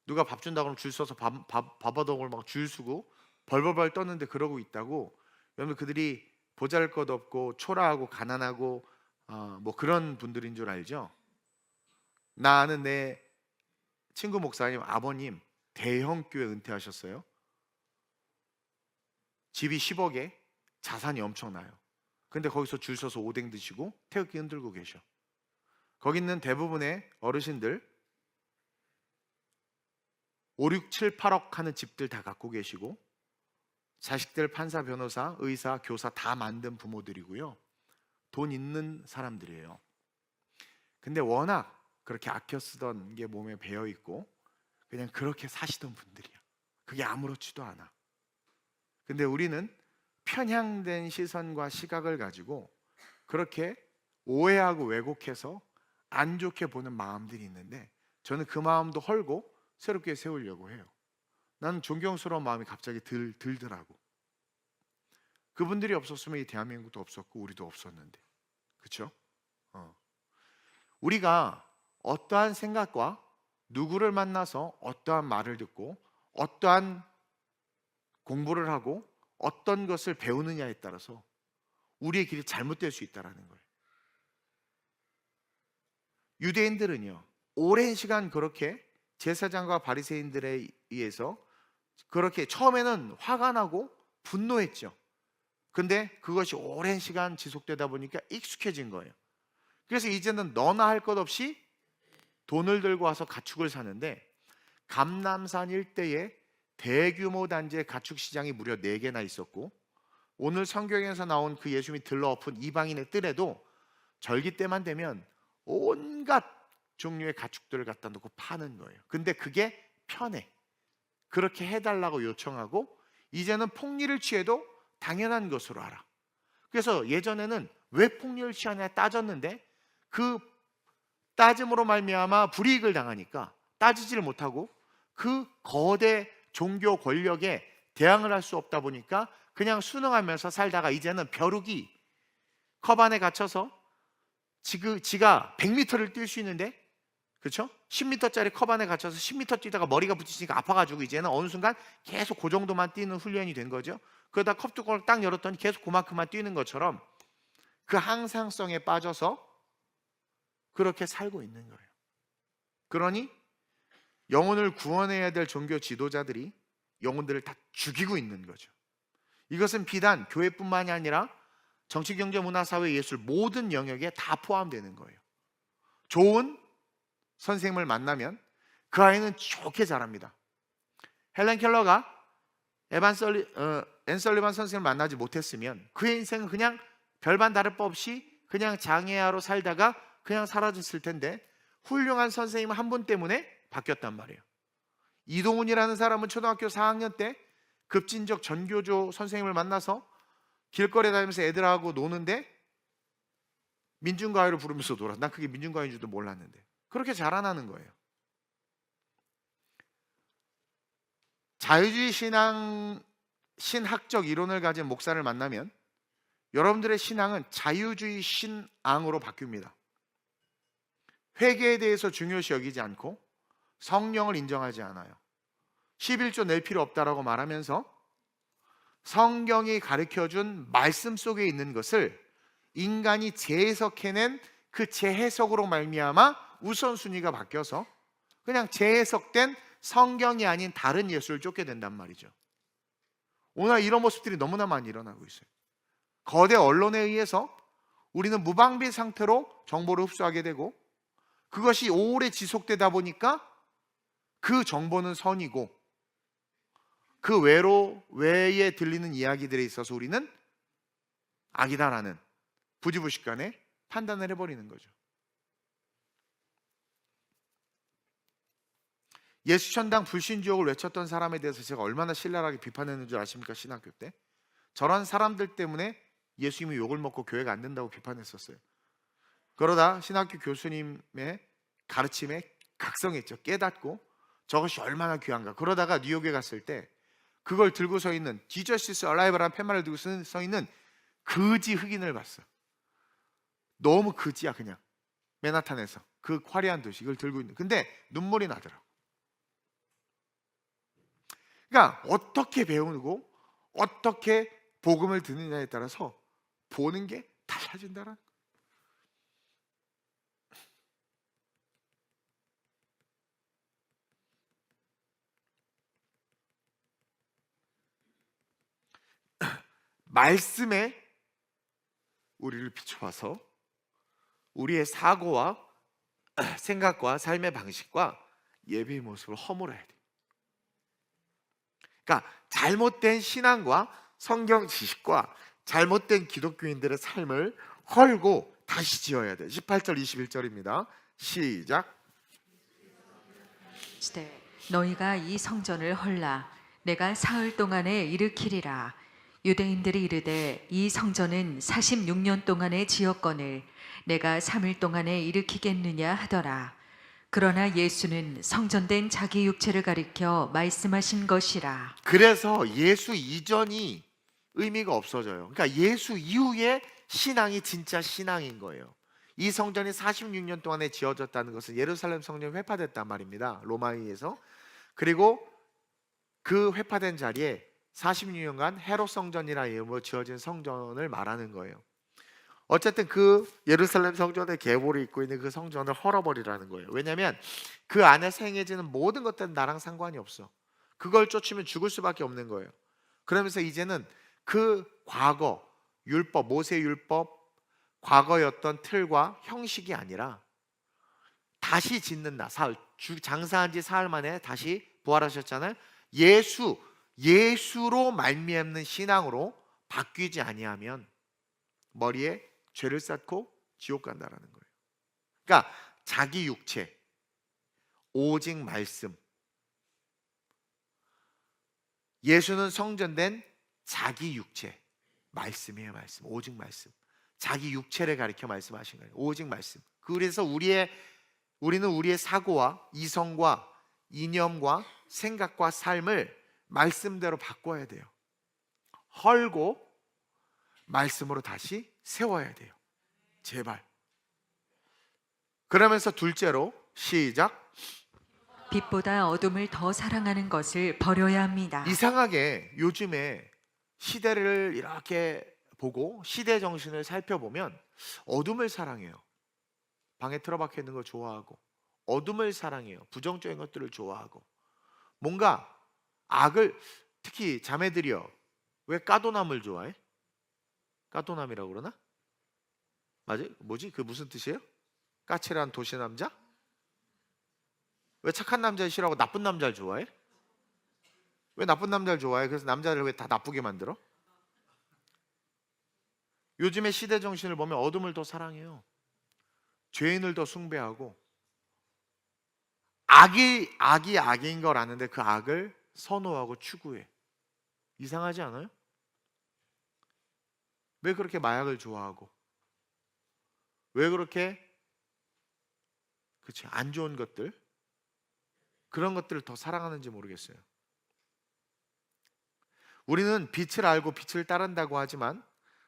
누가 밥 준다고 그러면 줄 서서 밥 얻어먹을 막 줄 서고 벌벌벌 떴는데 그러고 있다고. 여러분 그들이 보잘것없고 초라하고 가난하고 뭐 그런 분들인 줄 알죠? 나 아는 내 친구 목사님 아버님 대형 교회 은퇴하셨어요. 집이 10억에 자산이 엄청나요. 근데 거기서 줄 서서 오뎅 드시고 태극기 흔들고 계셔. 거기 있는 대부분의 어르신들 5, 6, 7, 8억 하는 집들 다 갖고 계시고 자식들 판사, 변호사, 의사, 교사 다 만든 부모들이고요. 돈 있는 사람들이에요. 근데 워낙 그렇게 아껴 쓰던 게 몸에 배어 있고 그냥 그렇게 사시던 분들이야. 그게 아무렇지도 않아. 근데 우리는 편향된 시선과 시각을 가지고 그렇게 오해하고 왜곡해서 안 좋게 보는 마음들이 있는데 저는 그 마음도 헐고 새롭게 세우려고 해요. 나는 존경스러운 마음이 갑자기 들더라고. 그분들이 없었으면 이 대한민국도 없었고 우리도 없었는데, 그렇죠? 우리가 어떠한 생각과 누구를 만나서 어떠한 말을 듣고 어떠한 공부를 하고 어떤 것을 배우느냐에 따라서 우리의 길이 잘못될 수 있다는 거예요. 유대인들은요 오랜 시간 그렇게 제사장과 바리새인들에 의해서 그렇게 처음에는 화가 나고 분노했죠. 근데 그것이 오랜 시간 지속되다 보니까 익숙해진 거예요. 그래서 이제는 너나 할 것 없이 돈을 들고 와서 가축을 사는데 감람산 일대에 대규모 단지의 가축 시장이 무려 4개나 있었고 오늘 성경에서 나온 그 예수님이 들러엎은 이방인의 뜰에도 절기 때만 되면 온갖 종류의 가축들을 갖다 놓고 파는 거예요. 근데 그게 편해. 그렇게 해달라고 요청하고 이제는 폭리를 취해도 당연한 것으로 알아. 그래서 예전에는 왜 폭리를 취하냐 따졌는데 그 따짐으로 말미암아 불이익을 당하니까 따지지를 못하고 그 거대 종교 권력에 대항을 할 수 없다 보니까 그냥 순응하면서 살다가 이제는 벼룩이 컵 안에 갇혀서 지가 100m를 뛸 수 있는데 그렇죠? 10m짜리 컵 안에 갇혀서 10m 뛰다가 머리가 부딪히니까 아파가지고 이제는 어느 순간 계속 그 정도만 뛰는 훈련이 된 거죠. 그러다 컵 뚜껑을 딱 열었더니 계속 그만큼만 뛰는 것처럼 그 항상성에 빠져서 그렇게 살고 있는 거예요. 그러니 영혼을 구원해야 될 종교 지도자들이 영혼들을 다 죽이고 있는 거죠. 이것은 비단 교회뿐만이 아니라 정치, 경제, 문화, 사회, 예술 모든 영역에 다 포함되는 거예요. 좋은 선생님을 만나면 그 아이는 좋게 자랍니다. 헬렌 켈러가 앤 설리반 선생님을 만나지 못했으면 그의 인생은 그냥 별반 다를 바 없이 그냥 장애아로 살다가 그냥 사라졌을 텐데 훌륭한 선생님 한 분 때문에 바뀌었단 말이에요. 이동훈이라는 사람은 초등학교 4학년 때 급진적 전교조 선생님을 만나서 길거리에 다니면서 애들하고 노는데 민중가요를 부르면서 놀아. 난 그게 민중가요인 줄도 몰랐는데 그렇게 자라나는 거예요. 자유주의 신학적 이론을 가진 목사를 만나면 여러분들의 신앙은 자유주의 신앙으로 바뀝니다. 회개에 대해서 중요시 여기지 않고 성령을 인정하지 않아요. 11조 낼 필요 없다라고 말하면서 성경이 가르쳐준 말씀 속에 있는 것을 인간이 재해석해낸 그 재해석으로 말미암아 우선순위가 바뀌어서 그냥 재해석된 성경이 아닌 다른 예수를 쫓게 된단 말이죠. 오늘 이런 모습들이 너무나 많이 일어나고 있어요. 거대 언론에 의해서 우리는 무방비 상태로 정보를 흡수하게 되고 그것이 오래 지속되다 보니까 그 정보는 선이고 그 외에 들리는 이야기들에 있어서 우리는 악이다라는 부지불식간에 판단을 해버리는 거죠. 예수천당 불신주옥을 외쳤던 사람에 대해서 제가 얼마나 신랄하게 비판했는 줄 아십니까? 신학교 때 저런 사람들 때문에 예수님이 욕을 먹고 교회가 안 된다고 비판했었어요. 그러다 신학교 교수님의 가르침에 각성했죠. 깨닫고 저것이 얼마나 귀한가. 그러다가 뉴욕에 갔을 때 그걸 들고 서 있는 Jesus is alive라는 팻말을 들고 서 있는 거지 흑인을 봤어. 너무 거지야 그냥. 맨하탄에서 그 화려한 도시 이걸 들고 있는. 근데 눈물이 나더라고. 그러니까 어떻게 배우고 어떻게 복음을 듣느냐에 따라서 보는 게 달라진다는 거예요. 말씀에 우리를 비춰봐서 우리의 사고와 생각과 삶의 방식과 예배의 모습을 허물어야 돼. 그러니까 잘못된 신앙과 성경 지식과 잘못된 기독교인들의 삶을 헐고 다시 지어야 돼. 18절 21절입니다. 시작. 시대 너희가 이 성전을 헐라 내가 사흘 동안에 일으키리라. 유대인들이 이르되 이 성전은 46년 동안에 지었거늘 내가 3일 동안에 일으키겠느냐 하더라. 그러나 예수는 성전된 자기 육체를 가리켜 말씀하신 것이라. 그래서 예수 이전이 의미가 없어져요. 그러니까 예수 이후에 신앙이 진짜 신앙인 거예요. 이 성전이 46년 동안에 지어졌다는 것은 예루살렘 성전이 회파됐단 말입니다. 로마에 의해서. 그리고 그 회파된 자리에 46년간 헤롯 성전이라는 이름으로 지어진 성전을 말하는 거예요. 어쨌든 그 예루살렘 성전의 계보를 잇고 있는 그 성전을 헐어버리라는 거예요. 왜냐하면 그 안에서 행해지는 모든 것들은 나랑 상관이 없어. 그걸 쫓으면 죽을 수밖에 없는 거예요. 그러면서 이제는 그 과거 율법, 모세 율법 과거였던 틀과 형식이 아니라 다시 짓는다. 사흘, 장사한 지 사흘 만에 다시 부활하셨잖아요. 예수로 말미암는 신앙으로 바뀌지 아니하면 머리에 죄를 쌓고 지옥 간다라는 거예요. 그러니까 자기 육체, 오직 말씀. 예수는 성전된 자기 육체, 말씀이에요. 말씀, 오직 말씀. 자기 육체를 가리켜 말씀하신 거예요. 오직 말씀. 그래서 우리는 우리의 사고와 이성과 이념과 생각과 삶을 말씀대로 바꿔야 돼요. 헐고 말씀으로 다시 세워야 돼요. 제발. 그러면서 둘째로 시작. 빛보다 어둠을 더 사랑하는 것을 버려야 합니다. 이상하게 요즘에 시대를 이렇게 보고 시대 정신을 살펴보면 어둠을 사랑해요. 방에 틀어박혀 있는 걸 좋아하고 어둠을 사랑해요. 부정적인 것들을 좋아하고 뭔가 악을, 특히 자매들이요, 왜 까도남을 좋아해? 까도남이라고 그러나? 맞아요? 뭐지? 그 무슨 뜻이에요? 까칠한 도시남자? 왜 착한 남자를 싫어하고 나쁜 남자를 좋아해? 왜 나쁜 남자를 좋아해? 그래서 남자를 왜 다 나쁘게 만들어? 요즘의 시대 정신을 보면 어둠을 더 사랑해요. 죄인을 더 숭배하고 악이 악인 걸 아는데 그 악을 선호하고 추구해. 이상하지 않아요? 왜 그렇게 마약을 좋아하고 왜 그렇게 그치, 안 좋은 것들, 그런 것들을 더 사랑하는지 모르겠어요. 우리는 빛을 알고 빛을 따른다고 하지만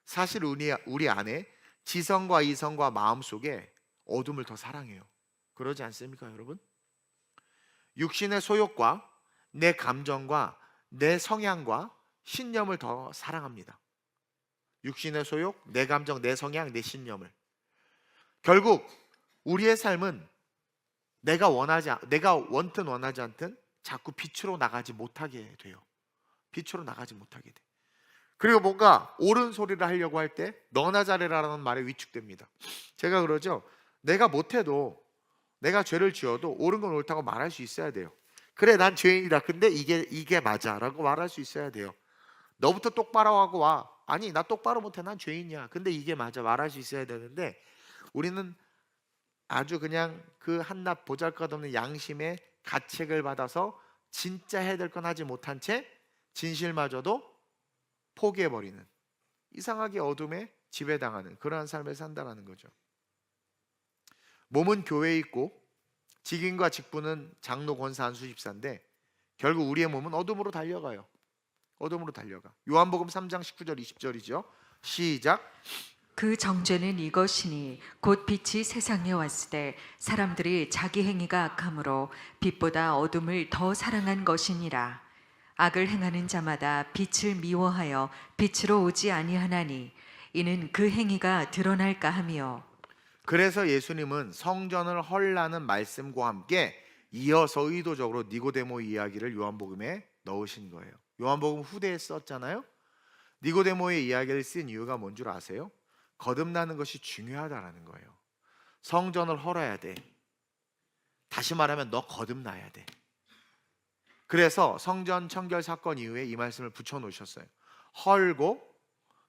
사실 우리 안에 지성과 이성과 마음 속에 어둠을 더 사랑해요. 그러지 않습니까, 여러분? 육신의 소욕과 내 감정과 내 성향과 신념을 더 사랑합니다. 육신의 소욕, 내 감정, 내 성향, 내 신념을. 결국 우리의 삶은 내가 원튼 원하지 않든 자꾸 빛으로 나가지 못하게 돼요. 빛으로 나가지 못하게 돼. 그리고 뭔가 옳은 소리를 하려고 할 때 너나 잘해라라는 말에 위축됩니다. 제가 그러죠. 내가 못해도, 내가 죄를 지어도 옳은 건 옳다고 말할 수 있어야 돼요. 그래, 난 죄인이다. 근데 이게 맞아라고 말할 수 있어야 돼요. 너부터 똑바로 하고 와. 아니, 나 똑바로 못해. 난 죄인이야. 근데 이게 맞아. 말할 수 있어야 되는데 우리는 아주 그냥 그 한낱 보잘것없는 양심에 가책을 받아서 진짜 해야 될 건 하지 못한 채 진실마저도 포기해버리는, 이상하게 어둠에 지배당하는 그러한 삶을 산다라는 거죠. 몸은 교회에 있고 직인과 직분은 장로, 권사, 안수, 집사인데 결국 우리의 몸은 어둠으로 달려가요. 어둠으로 달려가. 요한복음 3장 19절 20절이죠. 시작. 그 정죄는 이것이니 곧 빛이 세상에 왔을 때 사람들이 자기 행위가 악함으로 빛보다 어둠을 더 사랑한 것이니라. 악을 행하는 자마다 빛을 미워하여 빛으로 오지 아니하나니 이는 그 행위가 드러날까 하며. 그래서 예수님은 성전을 헐라는 말씀과 함께 이어서 의도적으로 니고데모 이야기를 요한복음에 넣으신 거예요. 요한복음 후대에 썼잖아요. 니고데모의 이야기를 쓴 이유가 뭔 줄 아세요? 거듭나는 것이 중요하다라는 거예요. 성전을 헐어야 돼. 다시 말하면 너 거듭나야 돼. 그래서 성전 청결 사건 이후에 이 말씀을 붙여놓으셨어요. 헐고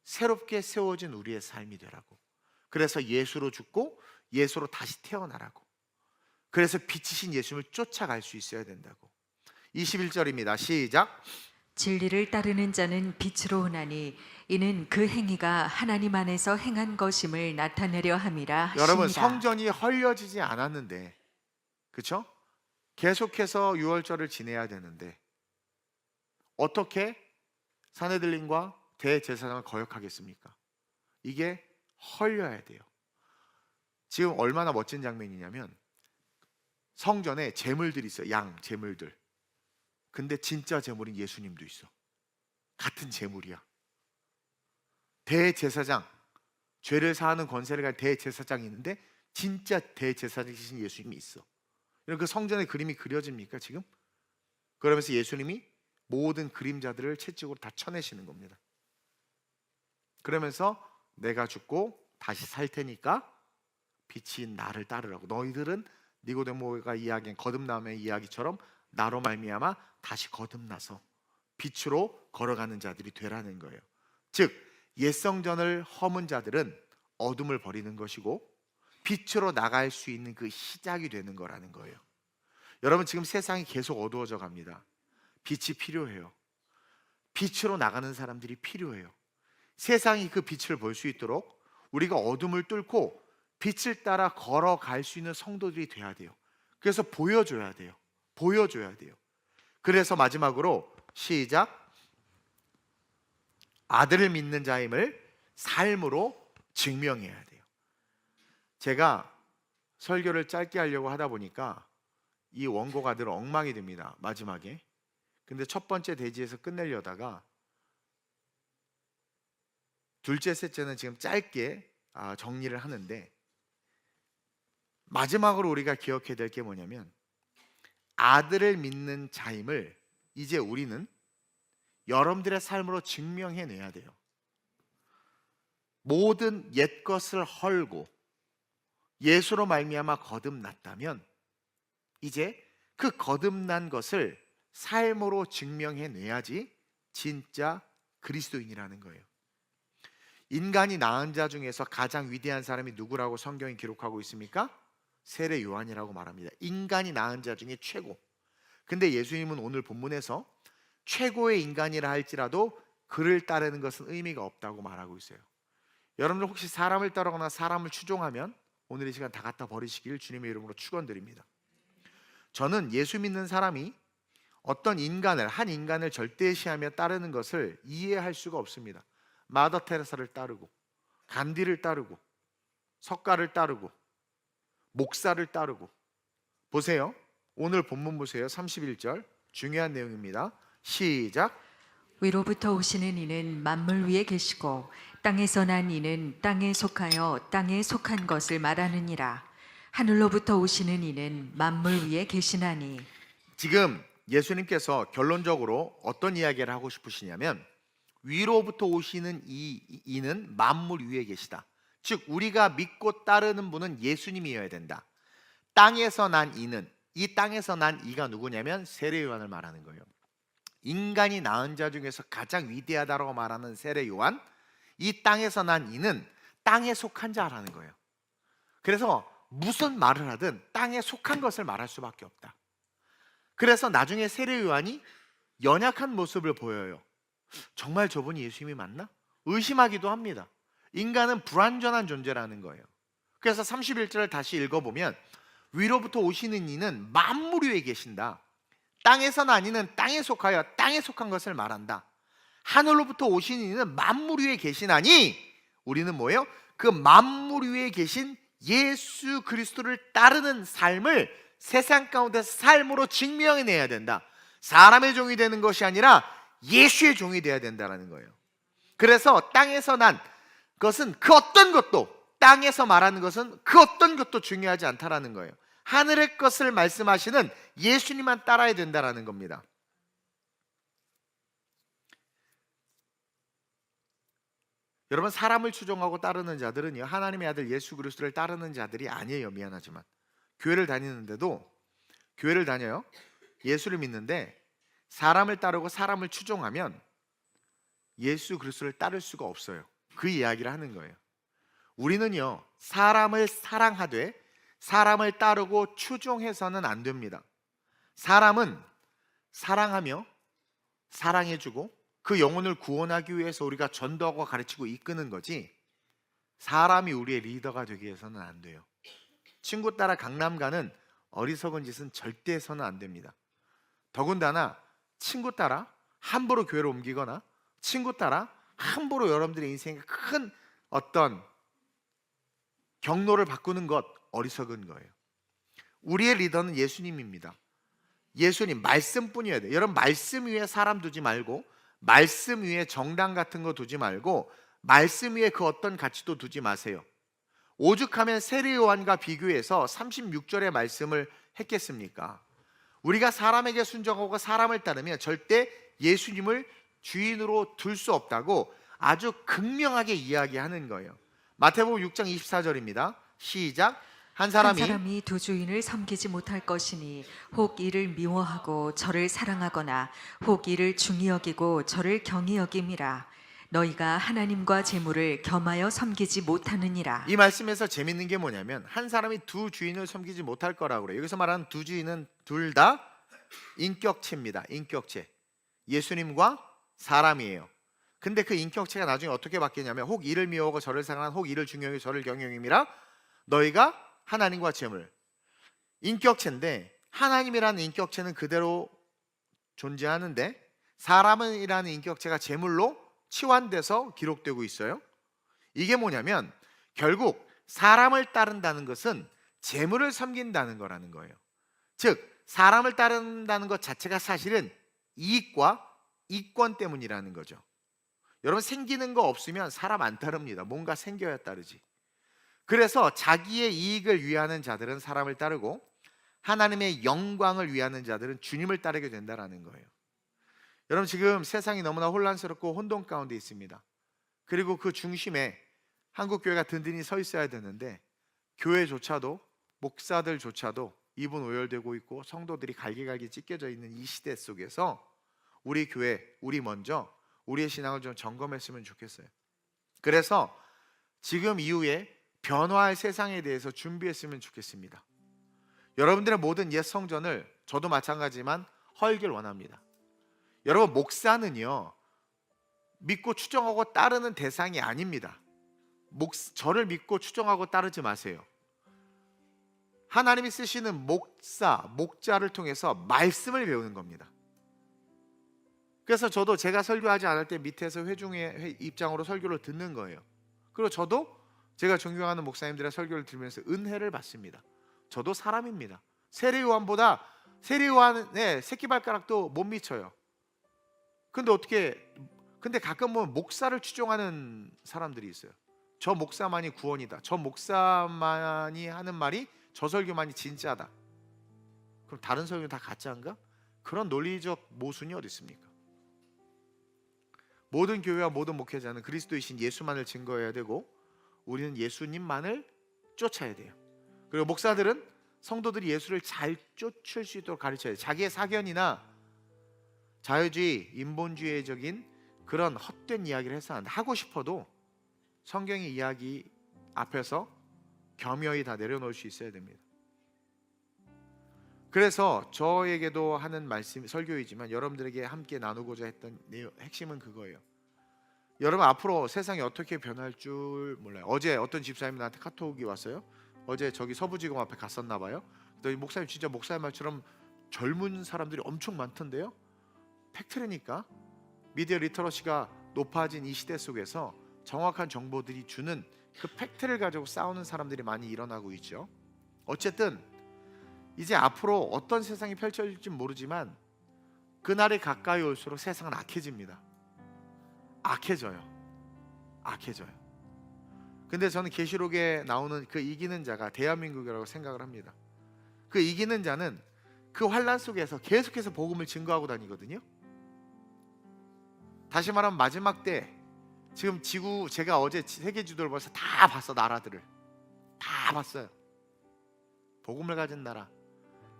새롭게 세워진 우리의 삶이 되라고. 그래서 예수로 죽고 예수로 다시 태어나라고. 그래서 빛이신 예수님을 쫓아갈 수 있어야 된다고. 21절입니다. 시작. 진리를 따르는 자는 빛으로 오나니 이는 그 행위가 하나님 안에서 행한 것임을 나타내려 함이라 하시니라. 여러분, 성전이 헐려지지 않았는데, 그렇죠? 계속해서 유월절을 지내야 되는데 어떻게 산헤들린과 대제사장을 거역하겠습니까? 이게 헐려야 돼요. 지금 얼마나 멋진 장면이냐면 성전에 제물들이 있어요. 양 제물들. 근데 진짜 제물인 예수님도 있어. 같은 제물이야. 대제사장, 죄를 사하는 권세를 가진 대제사장이 있는데 진짜 대제사장이신 예수님이 있어. 그 성전의 그림이 그려집니까 지금? 그러면서 예수님이 모든 그림자들을 채찍으로 다 쳐내시는 겁니다. 그러면서 내가 죽고 다시 살 테니까 빛인 나를 따르라고. 너희들은 니고데모가 이야기한 거듭남의 이야기처럼 나로 말미암아 다시 거듭나서 빛으로 걸어가는 자들이 되라는 거예요. 즉 옛 성전을 허문 자들은 어둠을 버리는 것이고 빛으로 나갈 수 있는 그 시작이 되는 거라는 거예요. 여러분, 지금 세상이 계속 어두워져 갑니다. 빛이 필요해요. 빛으로 나가는 사람들이 필요해요. 세상이 그 빛을 볼 수 있도록 우리가 어둠을 뚫고 빛을 따라 걸어갈 수 있는 성도들이 돼야 돼요. 그래서 보여줘야 돼요. 보여줘야 돼요. 그래서 마지막으로 시작. 아들을 믿는 자임을 삶으로 증명해야 돼요. 제가 설교를 짧게 하려고 하다 보니까 이 원고가 늘 엉망이 됩니다. 마지막에. 근데 첫 번째 대지에서 끝내려다가 둘째, 셋째는 지금 짧게 정리를 하는데, 마지막으로 우리가 기억해야 될 게 뭐냐면 아들을 믿는 자임을 이제 우리는 여러분들의 삶으로 증명해내야 돼요. 모든 옛 것을 헐고 예수로 말미암아 거듭났다면 이제 그 거듭난 것을 삶으로 증명해내야지 진짜 그리스도인이라는 거예요. 인간이 낳은 자 중에서 가장 위대한 사람이 누구라고 성경이 기록하고 있습니까? 세례 요한이라고 말합니다. 인간이 낳은 자 중에 최고. 근데 예수님은 오늘 본문에서 최고의 인간이라 할지라도 그를 따르는 것은 의미가 없다고 말하고 있어요. 여러분들 혹시 사람을 따르거나 사람을 추종하면 오늘 이 시간 다 갖다 버리시길 주님의 이름으로 축원드립니다. 저는 예수 믿는 사람이 어떤 인간을, 한 인간을 절대시하며 따르는 것을 이해할 수가 없습니다. 마더 테레사를 따르고 간디를 따르고 석가를 따르고 목사를 따르고. 보세요. 오늘 본문 보세요. 31절 중요한 내용입니다. 시작. 위로부터 오시는 이는 만물 위에 계시고 땅에서 난 이는 땅에 속하여 땅에 속한 것을 말하느니라. 하늘로부터 오시는 이는 만물 위에 계시나니. 지금 예수님께서 결론적으로 어떤 이야기를 하고 싶으시냐면 위로부터 오시는 이는 만물 위에 계시다. 즉 우리가 믿고 따르는 분은 예수님이어야 된다. 땅에서 난 이는, 이 땅에서 난 이가 누구냐면 세례 요한을 말하는 거예요. 인간이 낳은 자 중에서 가장 위대하다고 말하는 세례 요한, 이 땅에서 난 이는 땅에 속한 자라는 거예요. 그래서 무슨 말을 하든 땅에 속한 것을 말할 수밖에 없다. 그래서 나중에 세례 요한이 연약한 모습을 보여요. 정말 저분이 예수님이 맞나? 의심하기도 합니다. 인간은 불완전한 존재라는 거예요. 그래서 31절을 다시 읽어보면 위로부터 오시는 이는 만물 위에 계신다. 땅에서 난 이는 땅에 속하여 땅에 속한 것을 말한다. 하늘로부터 오시는 이는 만물 위에 계시나니 우리는 뭐예요? 그 만물 위에 계신 예수 그리스도를 따르는 삶을 세상 가운데서 삶으로 증명해내야 된다. 사람의 종이 되는 것이 아니라 예수의 종이 되어야 된다는 거예요. 그래서 땅에서 난 것은 그 어떤 것도, 땅에서 말하는 것은 그 어떤 것도 중요하지 않다라는 거예요. 하늘의 것을 말씀하시는 예수님만 따라야 된다라는 겁니다. 여러분, 사람을 추종하고 따르는 자들은요, 하나님의 아들 예수 그리스도를 따르는 자들이 아니에요. 미안하지만 교회를 다니는데도, 교회를 다녀요, 예수를 믿는데 사람을 따르고 사람을 추종하면 예수 그리스도를 따를 수가 없어요. 그 이야기를 하는 거예요. 우리는요, 사람을 사랑하되 사람을 따르고 추종해서는 안 됩니다. 사람은 사랑하며 사랑해주고 그 영혼을 구원하기 위해서 우리가 전도하고 가르치고 이끄는 거지, 사람이 우리의 리더가 되기 위해서는 안 돼요. 친구 따라 강남 가는 어리석은 짓은 절대 해서는 안 됩니다. 더군다나 친구 따라 함부로 교회를 옮기거나 친구 따라 함부로 여러분들의 인생에 큰 어떤 경로를 바꾸는 것, 어리석은 거예요. 우리의 리더는 예수님입니다. 예수님 말씀뿐이어야 돼요. 여러분, 말씀 위에 사람 두지 말고, 말씀 위에 정당 같은 거 두지 말고, 말씀 위에 그 어떤 가치도 두지 마세요. 오죽하면 세례 요한과 비교해서 36절의 말씀을 했겠습니까? 우리가 사람에게 순종하고 사람을 따르면 절대 예수님을 주인으로 둘 수 없다고 아주 극명하게 이야기하는 거예요. 마태복음 6장 24절입니다. 시작. 한 한 사람이 사람이 두 주인을 섬기지 못할 것이니 혹 이를 미워하고 저를 사랑하거나 혹 이를 중히 여기고 저를 경히 여김이라. 너희가 하나님과 재물을 겸하여 섬기지 못하느니라. 이 말씀에서 재밌는 게 뭐냐면, 한 사람이 두 주인을 섬기지 못할 거라고 그래요. 여기서 말하는 두 주인은 둘 다 인격체입니다. 인격체. 예수님과 사람이에요. 근데 그 인격체가 나중에 어떻게 바뀌냐면, 혹 이를 미워하고 저를 사랑하는 혹 이를 중히 여기고 저를 경히 여김이라. 너희가 하나님과 재물. 인격체인데 하나님이라는 인격체는 그대로 존재하는데 사람이라는 인격체가 재물로 치환돼서 기록되고 있어요. 이게 뭐냐면 결국 사람을 따른다는 것은 재물을 섬긴다는 거라는 거예요. 즉 사람을 따른다는 것 자체가 사실은 이익과 이권 때문이라는 거죠. 여러분, 생기는 거 없으면 사람 안 따릅니다. 뭔가 생겨야 따르지. 그래서 자기의 이익을 위하는 자들은 사람을 따르고 하나님의 영광을 위하는 자들은 주님을 따르게 된다는 거예요. 여러분, 지금 세상이 너무나 혼란스럽고 혼돈 가운데 있습니다. 그리고 그 중심에 한국교회가 든든히 서 있어야 되는데 교회조차도, 목사들조차도 입은 오열되고 있고 성도들이 갈기갈기 찢겨져 있는 이 시대 속에서 우리 교회, 우리 먼저 우리의 신앙을 좀 점검했으면 좋겠어요. 그래서 지금 이후에 변화할 세상에 대해서 준비했으면 좋겠습니다. 여러분들의 모든 옛 성전을 저도 마찬가지지만 헐길 원합니다. 여러분, 목사는요 믿고 추종하고 따르는 대상이 아닙니다. 저를 믿고 추종하고 따르지 마세요. 하나님이 쓰시는 목사, 목자를 통해서 말씀을 배우는 겁니다. 그래서 저도 제가 설교하지 않을 때 밑에서 회중의 입장으로 설교를 듣는 거예요. 그리고 저도 제가 존경하는 목사님들의 설교를 들으면서 은혜를 받습니다. 저도 사람입니다. 세례요한보다 세례요한의 새끼발가락도 못 미쳐요. 근데 가끔 보면 목사를 추종하는 사람들이 있어요. 저 목사만이 구원이다. 저 목사만이 하는 말이, 저 설교만이 진짜다. 그럼 다른 설교는 다 가짜인가? 그런 논리적 모순이 어디 있습니까? 모든 교회와 모든 목회자는 그리스도이신 예수만을 증거해야 되고 우리는 예수님만을 쫓아야 돼요. 그리고 목사들은 성도들이 예수를 잘 쫓을 수 있도록 가르쳐야 돼요. 자기의 사견이나 자유주의, 인본주의적인 그런 헛된 이야기를 해서 안 돼. 하고 싶어도 성경의 이야기 앞에서 겸허히 다 내려놓을 수 있어야 됩니다. 그래서 저에게도 하는 말씀 설교이지만 여러분들에게 함께 나누고자 했던 핵심은 그거예요. 여러분 앞으로 세상이 어떻게 변할 줄 몰라요. 어제 어떤 집사님이 나한테 카톡이 왔어요. 어제 저기 서부지검 앞에 갔었나 봐요. 너 목사님 진짜 목사님 말처럼 젊은 사람들이 엄청 많던데요. 팩트라니까. 미디어 리터러시가 높아진 이 시대 속에서 정확한 정보들이 주는 그 팩트를 가지고 싸우는 사람들이 많이 일어나고 있죠. 어쨌든 이제 앞으로 어떤 세상이 펼쳐질지 모르지만 그날이 가까이 올수록 세상은 악해집니다. 악해져요. 근데 저는 계시록에 나오는 그 이기는 자가 대한민국이라고 생각을 합니다. 그 이기는 자는 그 환란 속에서 계속해서 복음을 증거하고 다니거든요. 다시 말하면 마지막 때 지금 지구, 제가 어제 세계 지도를 벌써 다 봤어. 나라들을 다 봤어요. 복음을 가진 나라,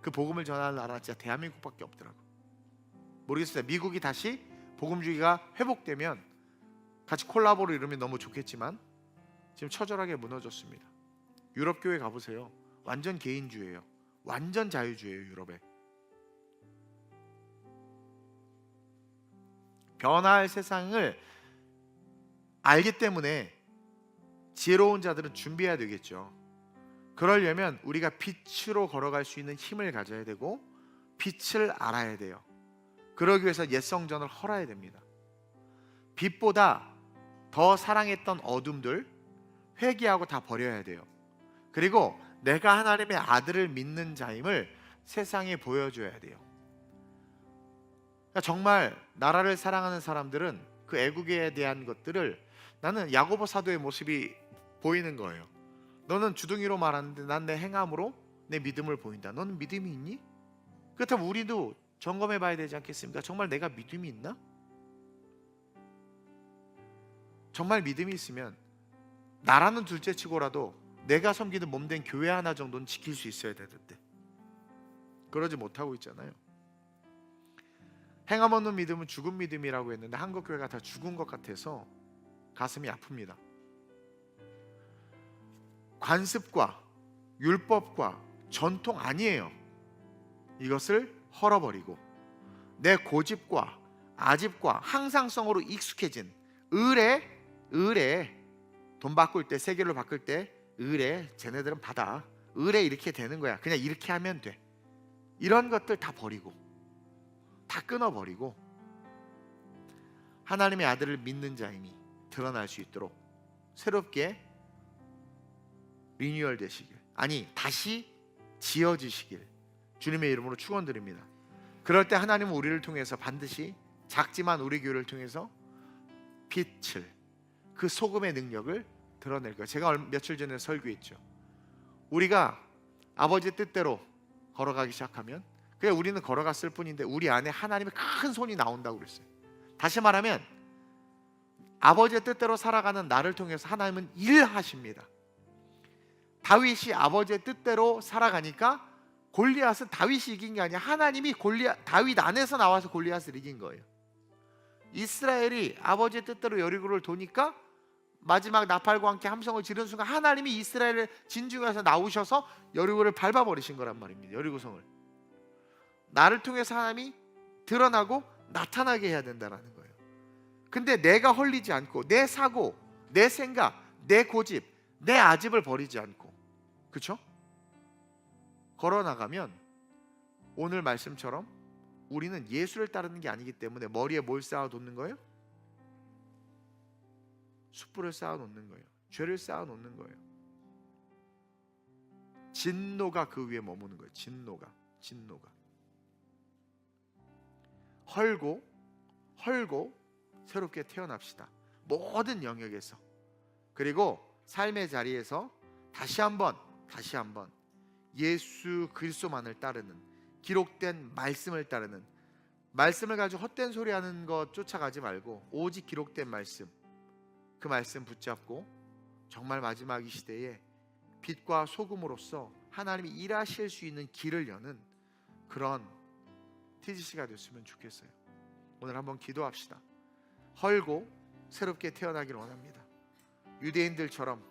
그 복음을 전하는 나라 진짜 대한민국밖에 없더라고. 모르겠어요. 미국이 다시 복음주의가 회복되면 같이 콜라보를 이루면 너무 좋겠지만 지금 처절하게 무너졌습니다. 유럽 교회 가보세요. 완전 개인주의예요. 완전 자유주의예요. 유럽에. 변화할 세상을 알기 때문에 지혜로운 자들은 준비해야 되겠죠. 그러려면 우리가 빛으로 걸어갈 수 있는 힘을 가져야 되고 빛을 알아야 돼요. 그러기 위해서 옛 성전을 헐어야 됩니다. 빛보다 더 사랑했던 어둠들 회개하고 다 버려야 돼요. 그리고 내가 하나님의 아들을 믿는 자임을 세상에 보여줘야 돼요. 그러니까 정말 나라를 사랑하는 사람들은 그 애국에 대한 것들을, 나는 야고보 사도의 모습이 보이는 거예요. 너는 주둥이로 말하는데 난 내 행함으로 내 믿음을 보인다. 너는 믿음이 있니? 그렇다면 우리도 점검해 봐야 되지 않겠습니까? 정말 내가 믿음이 있나? 정말 믿음이 있으면 나라는 둘째치고라도 내가 섬기는 몸된 교회 하나 정도는 지킬 수 있어야 되는데 그러지 못하고 있잖아요. 행함 없는 믿음은 죽은 믿음이라고 했는데 한국 교회가 다 죽은 것 같아서 가슴이 아픕니다. 관습과 율법과 전통 아니에요. 이것을 헐어버리고 내 고집과 아집과 항상성으로 익숙해진 을에 돈 바꿀 때, 세계로 바꿀 때 을에 쟤네들은 받아, 을에 이렇게 되는 거야, 그냥 이렇게 하면 돼, 이런 것들 다 버리고 다 끊어버리고 하나님의 아들을 믿는 자임이 드러날 수 있도록 새롭게 리뉴얼 되시길, 아니 다시 지어지시길 주님의 이름으로 축원드립니다. 그럴 때 하나님은 우리를 통해서 반드시 작지만 우리 교회를 통해서 빛을, 그 소금의 능력을 드러낼 거예요. 제가 며칠 전에 설교했죠. 우리가 아버지의 뜻대로 걸어가기 시작하면 그냥 우리는 걸어갔을 뿐인데 우리 안에 하나님의 큰 손이 나온다고 그랬어요. 다시 말하면 아버지의 뜻대로 살아가는 나를 통해서 하나님은 일하십니다. 다윗이 아버지의 뜻대로 살아가니까 골리앗은 다윗이 이긴 게 아니라 하나님이 다윗 안에서 나와서 골리앗을 이긴 거예요. 이스라엘이 아버지의 뜻대로 여리고를 도니까 마지막 나팔과 함께 함성을 지른 순간 하나님이 이스라엘을 진중에서 나오셔서 여리고를 밟아버리신 거란 말입니다. 여리고성을 나를 통해서 하나님이 드러나고 나타나게 해야 된다는 거예요. 근데 내가 헐리지 않고 내 사고, 내 생각, 내 고집, 내 아집을 버리지 않고, 그렇죠? 걸어나가면 오늘 말씀처럼 우리는 예수를 따르는 게 아니기 때문에 머리에 뭘 쌓아놓는 거예요? 숯불을 쌓아놓는 거예요. 죄를 쌓아놓는 거예요. 진노가 그 위에 머무는 거예요. 진노가 헐고 새롭게 태어납시다. 모든 영역에서. 그리고 삶의 자리에서 다시 한번 예수 그리스도만을 따르는, 기록된 말씀을 따르는, 말씀을 가지고 헛된 소리 하는 것 쫓아가지 말고 오직 기록된 말씀, 그 말씀 붙잡고 정말 마지막 이 시대에 빛과 소금으로서 하나님이 일하실 수 있는 길을 여는 그런 TGC가 됐으면 좋겠어요. 오늘 한번 기도합시다. 헐고 새롭게 태어나길 원합니다. 유대인들처럼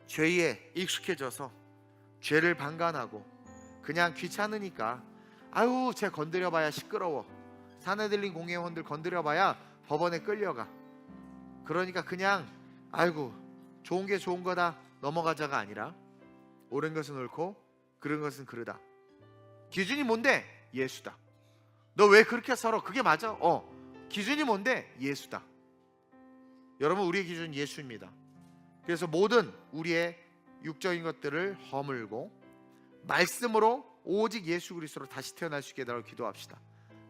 죄에 익숙해져서 죄를 방관하고 그냥 귀찮으니까 아유 쟤 건드려봐야 시끄러워, 사내들린 공회원들 건드려봐야 법원에 끌려가, 그러니까 그냥 아이고 좋은 게 좋은 거다 넘어가자가 아니라 옳은 것은 옳고 그른 것은 그르다. 기준이 뭔데? 예수다. 너 왜 그렇게 살아? 그게 맞아? 기준이 뭔데? 예수다. 여러분, 우리의 기준은 예수입니다. 그래서 모든 우리의 육적인 것들을 허물고 말씀으로 오직 예수 그리스도로 다시 태어날 수 있게 해달라고 기도합시다.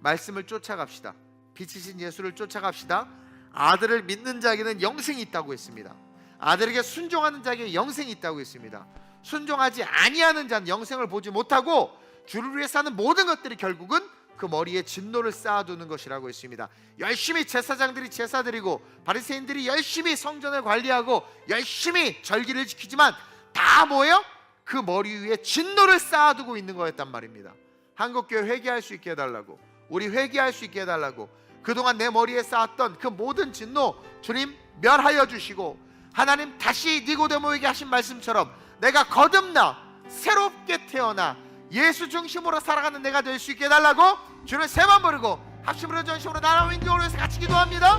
말씀을 쫓아갑시다. 빛이신 예수를 쫓아갑시다. 아들을 믿는 자에게는 영생이 있다고 했습니다. 아들에게 순종하는 자에게 영생이 있다고 했습니다. 순종하지 아니하는 자는 영생을 보지 못하고 주를 위해 사는 모든 것들이 결국은 그 머리에 진노를 쌓아두는 것이라고 했습니다. 열심히 제사장들이 제사드리고 바리새인들이 열심히 성전을 관리하고 열심히 절기를 지키지만 다 뭐예요? 그 머리 위에 진노를 쌓아두고 있는 거였단 말입니다. 한국교회 회개할 수 있게 해달라고, 우리 회개할 수 있게 해달라고, 그동안 내 머리에 쌓았던 그 모든 진노 주님 멸하여 주시고, 하나님 다시 니고데모에게 하신 말씀처럼 내가 거듭나 새롭게 태어나 예수 중심으로 살아가는 내가 될 수 있게 해달라고 주는 세 번 부르고 합심으로 전심으로 나라와 민족을 위해서 같이 기도합니다.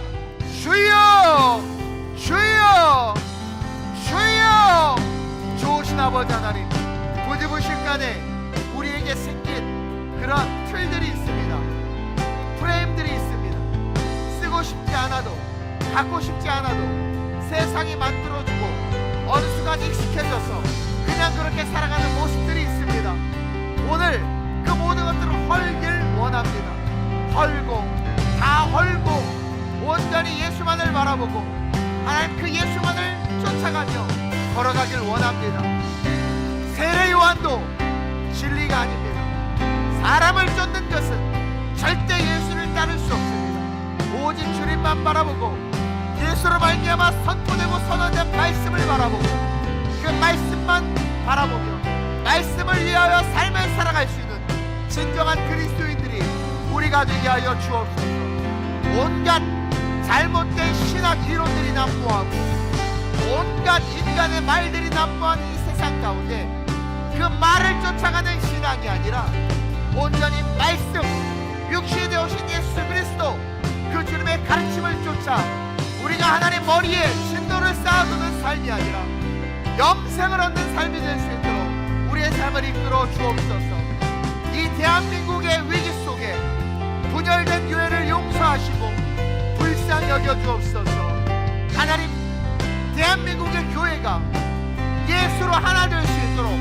주여 주여 주여. 좋으신 아버지 하나님, 부지불식간에 우리에게 생긴 그런 틀들이 있습니다. 프레임들이 있습니다. 쓰고 싶지 않아도, 갖고 싶지 않아도 세상이 만들어주고 어느 순간 익숙해져서 그냥 그렇게 살아가는 모습들이 있습니다. 오늘 그 모든 것들을 헐길 원합니다. 헐고 다 헐고 온전히 예수만을 바라보고 하나님 그 예수만을 쫓아가며 걸어가길 원합니다. 세례 요한도 진리가 아닙니다. 사람을 쫓는 것은 절대 예수를 따를 수 없습니다. 오직 주님만 바라보고 예수로 말미암아 선포되고 선언된 말씀을 바라보고 그 말씀만 바라보며 말씀을 위하여 삶을 살아갈 수 있는 진정한 그리스도인들이 우리가 되게 하여 주옵소서. 온갖 잘못된 신학 이론들이 난무하고 온갖 인간의 말들이 난무한 이 세상 가운데 그 말을 쫓아가는 신앙이 아니라 온전히 말씀, 육신이 되오신 예수 그리스도 그 주님의 가르침을 쫓아 우리가 하나님 머리에 진노를 쌓아두는 삶이 아니라 영생을 얻는 삶이 될 수 있도록 우리의 삶을 이끌어 주옵소서. 이 대한민국의 위기 속에 분열된 교회를 용서하시고 불쌍히 여겨 주옵소서. 하나님, 대한민국의 교회가 예수로 하나 될 수 있도록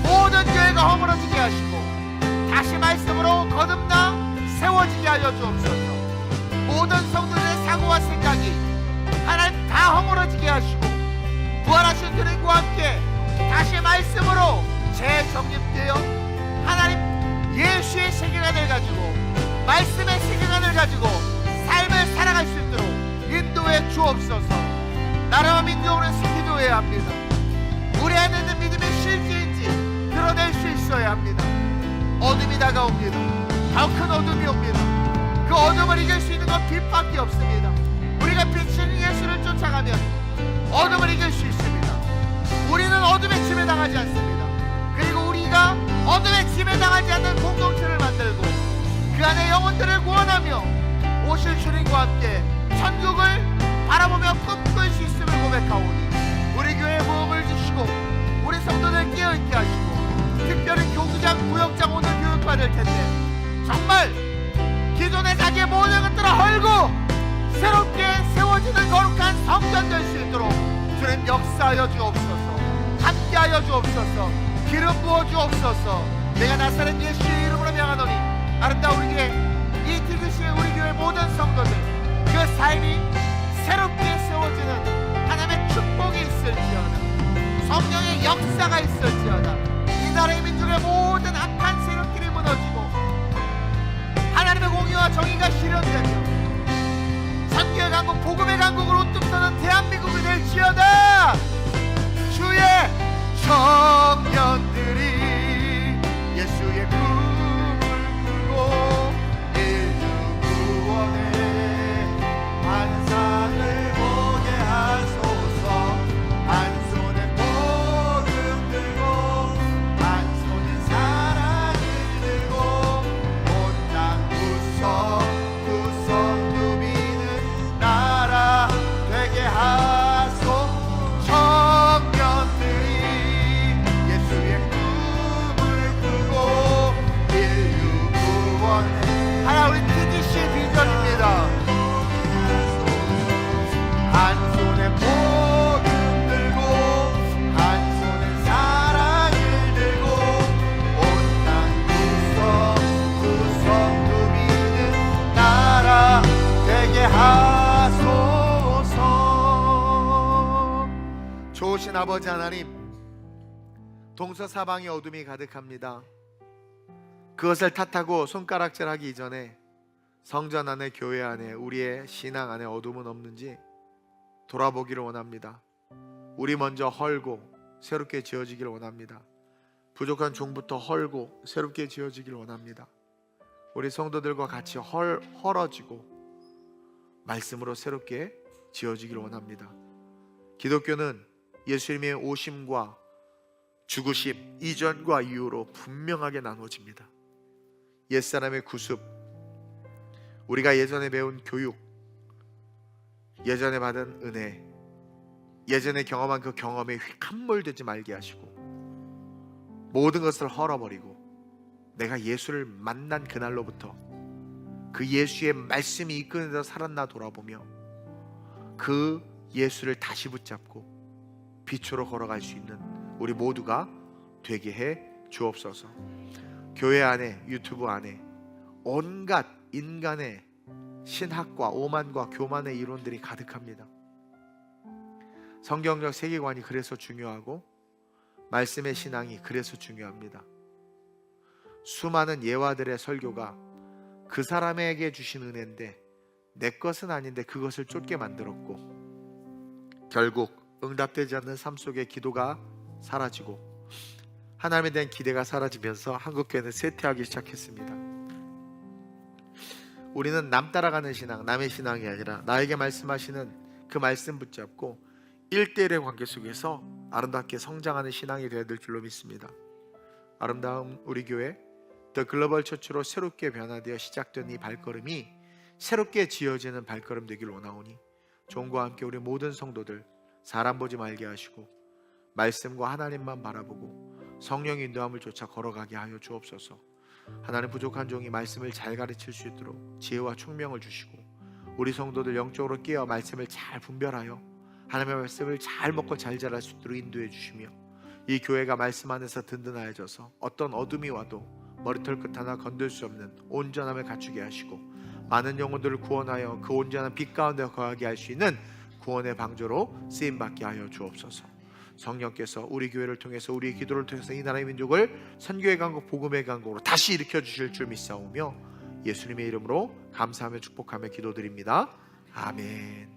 모든 교회가 허물어지게 하시고 다시 말씀으로 거듭나 세워지게 하여 주옵소서. 모든 성도들의 사고와 생각이 하나님 다 허물어지게 하시고 부활하신 주님과 함께 다시 말씀으로 재정립되어 하나님 예수의 세계관을 가지고 말씀의 세계관을 가지고 삶을 살아갈 수 있도록 인도해 주옵소서. 나라와 민족을 위해서 기도해야 합니다. 우리 안에 있는 믿음이 실제인지 드러낼 수 있어야 합니다. 어둠이 다가옵니다. 더 큰 어둠이 옵니다. 그 어둠을 이길 수 있는 건 빛밖에 없습니다. 우리가 빛인 예수를 쫓아가면 어둠을 이길 수 있습니다. 우리는 어둠에 지배당하지 않습니다. 그리고 우리가 어둠에 지배당하지 않는 공동체를 만들고 그 안에 영혼들을 구원하며 오실 주님과 함께 천국을 바라보며 꿈꿀 수 있음을 고백하오니 우리 교회에 모험을 주시고 우리 성도들 깨어있게 하시고 특별히 교구장, 구역장 오늘 교육받을 텐데 정말 기존의 자기의 모든 것들을 헐고 새롭게 세워지는 거룩한 성전 될 수 있도록 주님 역사하여 주옵소서. 함께하여 주옵소서. 기름 부어 주옵소서. 내가 나사렛 예수의 이름으로 명하노니 아름다운 우리 교회 이 TBC의 우리 교회 모든 성도들 그 삶이 새롭게 세워지는 하나님의 축복이 있을지어다. 성령의 역사가 있을지어다. 이 나라의 민족의 모든 악한 세력들이 무너지고 하나님의 공의와 정의가 실현되며 선교의 강국, 복음의 강국으로 우뚝 서는 대한민국이 될지어다. 주의 청년들이 예수의 꿈을 꾸고 인류 구원의 환상을 보게 하소서. 한 손에 복음 들고 한 손에 사랑을 들고 좋으신 아버지 하나님, 동서사방에 어둠이 가득합니다. 그것을 탓하고 손가락질하기 이전에 성전 안에, 교회 안에, 우리의 신앙 안에 어둠은 없는지 돌아보기를 원합니다. 우리 먼저 헐고 새롭게 지어지기를 원합니다. 부족한 종부터 헐고 새롭게 지어지기를 원합니다. 우리 성도들과 같이 헐어지고 말씀으로 새롭게 지어지기를 원합니다. 기독교는 예수님의 오심과 죽으심 이전과 이후로 분명하게 나누어집니다. 옛사람의 구습, 우리가 예전에 배운 교육, 예전에 받은 은혜, 예전에 경험한 그 경험에 함몰되지 말게 하시고 모든 것을 헐어버리고 내가 예수를 만난 그날로부터 그 예수의 말씀이 이끌어내서 살았나 돌아보며 그 예수를 다시 붙잡고 빛으로 걸어갈 수 있는 우리 모두가 되게 해 주옵소서. 교회 안에, 유튜브 안에 온갖 인간의 신학과 오만과 교만의 이론들이 가득합니다. 성경적 세계관이 그래서 중요하고 말씀의 신앙이 그래서 중요합니다. 수많은 예화들의 설교가 그 사람에게 주신 은혜인데 내 것은 아닌데 그것을 쫓게 만들었고 결국 응답되지 않는 삶 속에 기도가 사라지고 하나님에 대한 기대가 사라지면서 한국교회는 쇠퇴하기 시작했습니다. 우리는 남 따라가는 신앙, 남의 신앙이 아니라 나에게 말씀하시는 그 말씀 붙잡고 1대1의 관계 속에서 아름답게 성장하는 신앙이 되어야 될 줄로 믿습니다. 아름다운 우리 교회 더 글로벌 처치로 새롭게 변화되어 시작된 이 발걸음이 새롭게 지어지는 발걸음 되길 원하오니 종과 함께 우리 모든 성도들 사람 보지 말게 하시고 말씀과 하나님만 바라보고 성령 인도함을 쫓아 걸어가게 하여 주옵소서. 하나님, 부족한 종이 말씀을 잘 가르칠 수 있도록 지혜와 총명을 주시고 우리 성도들 영적으로 깨어 말씀을 잘 분별하여 하나님의 말씀을 잘 먹고 잘 자랄 수 있도록 인도해 주시며 이 교회가 말씀 안에서 든든하여져서 어떤 어둠이 와도 머리털 끝 하나 건들 수 없는 온전함을 갖추게 하시고 많은 영혼들을 구원하여 그 온전한 빛 가운데 거하게 할 수 있는 구원의 방조로 쓰임받게 하여 주옵소서. 성령께서 우리 교회를 통해서 우리의 기도를 통해서 이 나라의 민족을 선교의 강국, 복음의 강국으로 다시 일으켜 주실 줄 믿사오며 예수님의 이름으로 감사하며 축복하며 기도드립니다. 아멘.